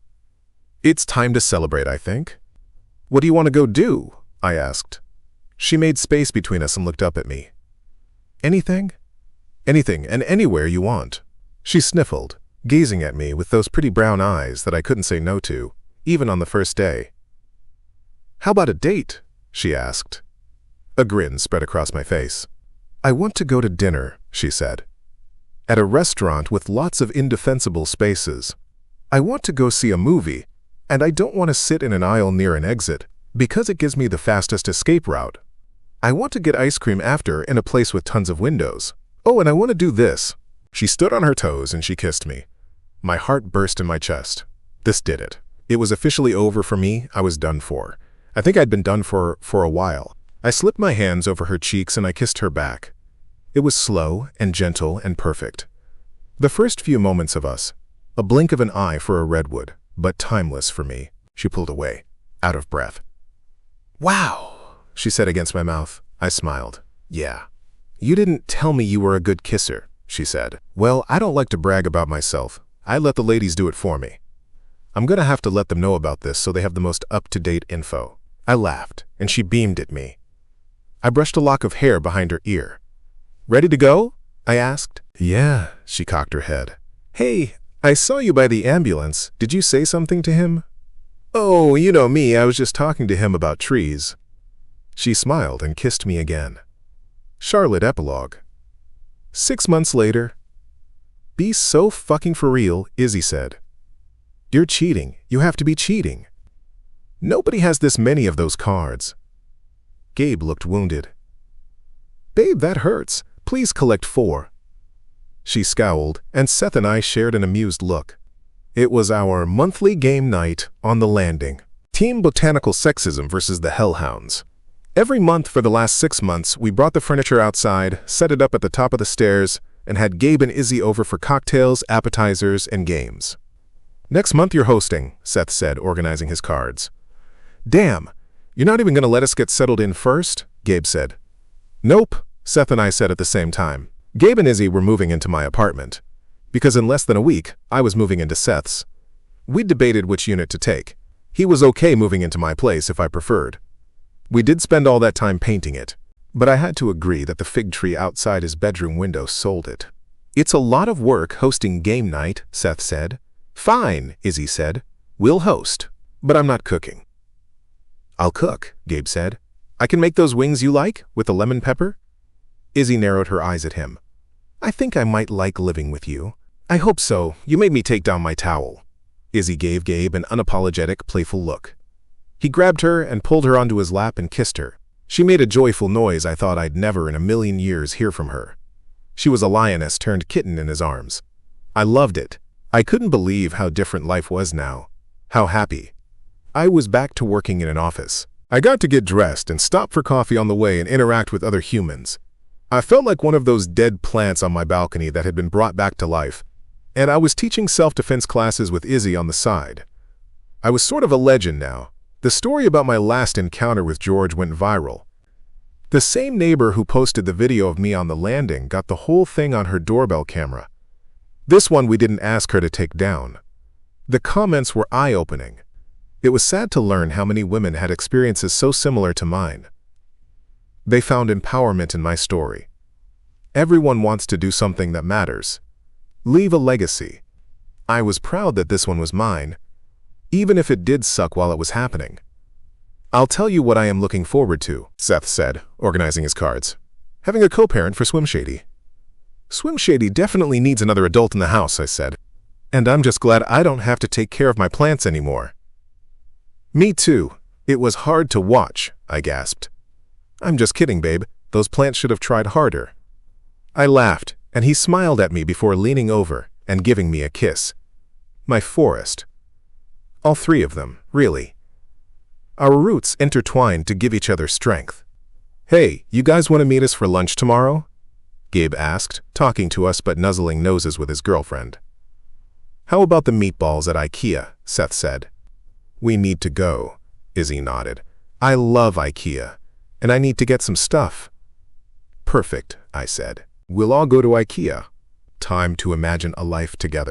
"It's time to celebrate, I think." "What do you want to go do?" I asked. She made space between us and looked up at me. "Anything?" "Anything and anywhere you want." She sniffled, gazing at me with those pretty brown eyes that I couldn't say no to, even on the first day. "How about a date?" she asked. A grin spread across my face. "I want to go to dinner," she said. "At a restaurant with lots of indefensible spaces. I want to go see a movie, and I don't want to sit in an aisle near an exit, because it gives me the fastest escape route. I want to get ice cream after in a place with tons of windows. Oh, and I want to do this." She stood on her toes and she kissed me. My heart burst in my chest. This did it. It was officially over for me. I was done for. I think I'd been done for a while. I slipped my hands over her cheeks and I kissed her back. It was slow and gentle and perfect. The first few moments of us, a blink of an eye for a redwood, but timeless for me. She pulled away, out of breath. "Wow," she said against my mouth. I smiled. "Yeah. You didn't tell me you were a good kisser," she said. "Well, I don't like to brag about myself. I let the ladies do it for me. I'm gonna have to let them know about this so they have the most up-to-date info." I laughed, and she beamed at me. I brushed a lock of hair behind her ear. "Ready to go?" I asked. Yeah, she cocked her head. Hey, I saw you by the ambulance. Did you say something to him? Oh, you know me, I was just talking to him about trees. She smiled and kissed me again. Charlotte epilogue. 6 months later. Be so fucking for real, Izzy said. You're cheating. You have to be cheating. Nobody has this many of those cards. Gabe looked wounded. Babe, that hurts. Please collect 4. She scowled, and Seth and I shared an amused look. It was our monthly game night on the landing. Team Botanical Sexism versus the Hellhounds. Every month for the last 6 months, we brought the furniture outside, set it up at the top of the stairs, and had Gabe and Izzy over for cocktails, appetizers, and games. Next month you're hosting, Seth said, organizing his cards. Damn, you're not even going to let us get settled in first? Gabe said. Nope, Seth and I said at the same time. Gabe and Izzy were moving into my apartment, because in less than a week, I was moving into Seth's. We debated which unit to take. He was okay moving into my place if I preferred. We did spend all that time painting it, but I had to agree that the fig tree outside his bedroom window sold it. It's a lot of work hosting game night, Seth said. Fine, Izzy said. We'll host, but I'm not cooking. I'll cook, Gabe said. I can make those wings you like, with the lemon pepper. Izzy narrowed her eyes at him. I think I might like living with you. I hope so. You made me take down my towel. Izzy gave Gabe an unapologetic, playful look. He grabbed her and pulled her onto his lap and kissed her. She made a joyful noise I thought I'd never in a million years hear from her. She was a lioness turned kitten in his arms. I loved it. I couldn't believe how different life was now. How happy. I was back to working in an office. I got to get dressed and stop for coffee on the way and interact with other humans. I felt like one of those dead plants on my balcony that had been brought back to life, and I was teaching self-defense classes with Izzy on the side. I was sort of a legend now. The story about my last encounter with George went viral. The same neighbor who posted the video of me on the landing got the whole thing on her doorbell camera. This one we didn't ask her to take down. The comments were eye-opening. It was sad to learn how many women had experiences so similar to mine. They found empowerment in my story. Everyone wants to do something that matters. Leave a legacy. I was proud that this one was mine, even if it did suck while it was happening. I'll tell you what I am looking forward to, Seth said, organizing his cards. Having a co-parent for Swim Shady. Swim Shady definitely needs another adult in the house, I said. And I'm just glad I don't have to take care of my plants anymore. Me too. It was hard to watch, I gasped. I'm just kidding, babe. Those plants should have tried harder. I laughed, and he smiled at me before leaning over and giving me a kiss. My forest. All 3 of them, really. Our roots intertwined to give each other strength. Hey, you guys want to meet us for lunch tomorrow? Gabe asked, talking to us but nuzzling noses with his girlfriend. How about the meatballs at IKEA? Seth said. We need to go, Izzy nodded. I love IKEA, and I need to get some stuff. Perfect, I said. We'll all go to IKEA. Time to imagine a life together.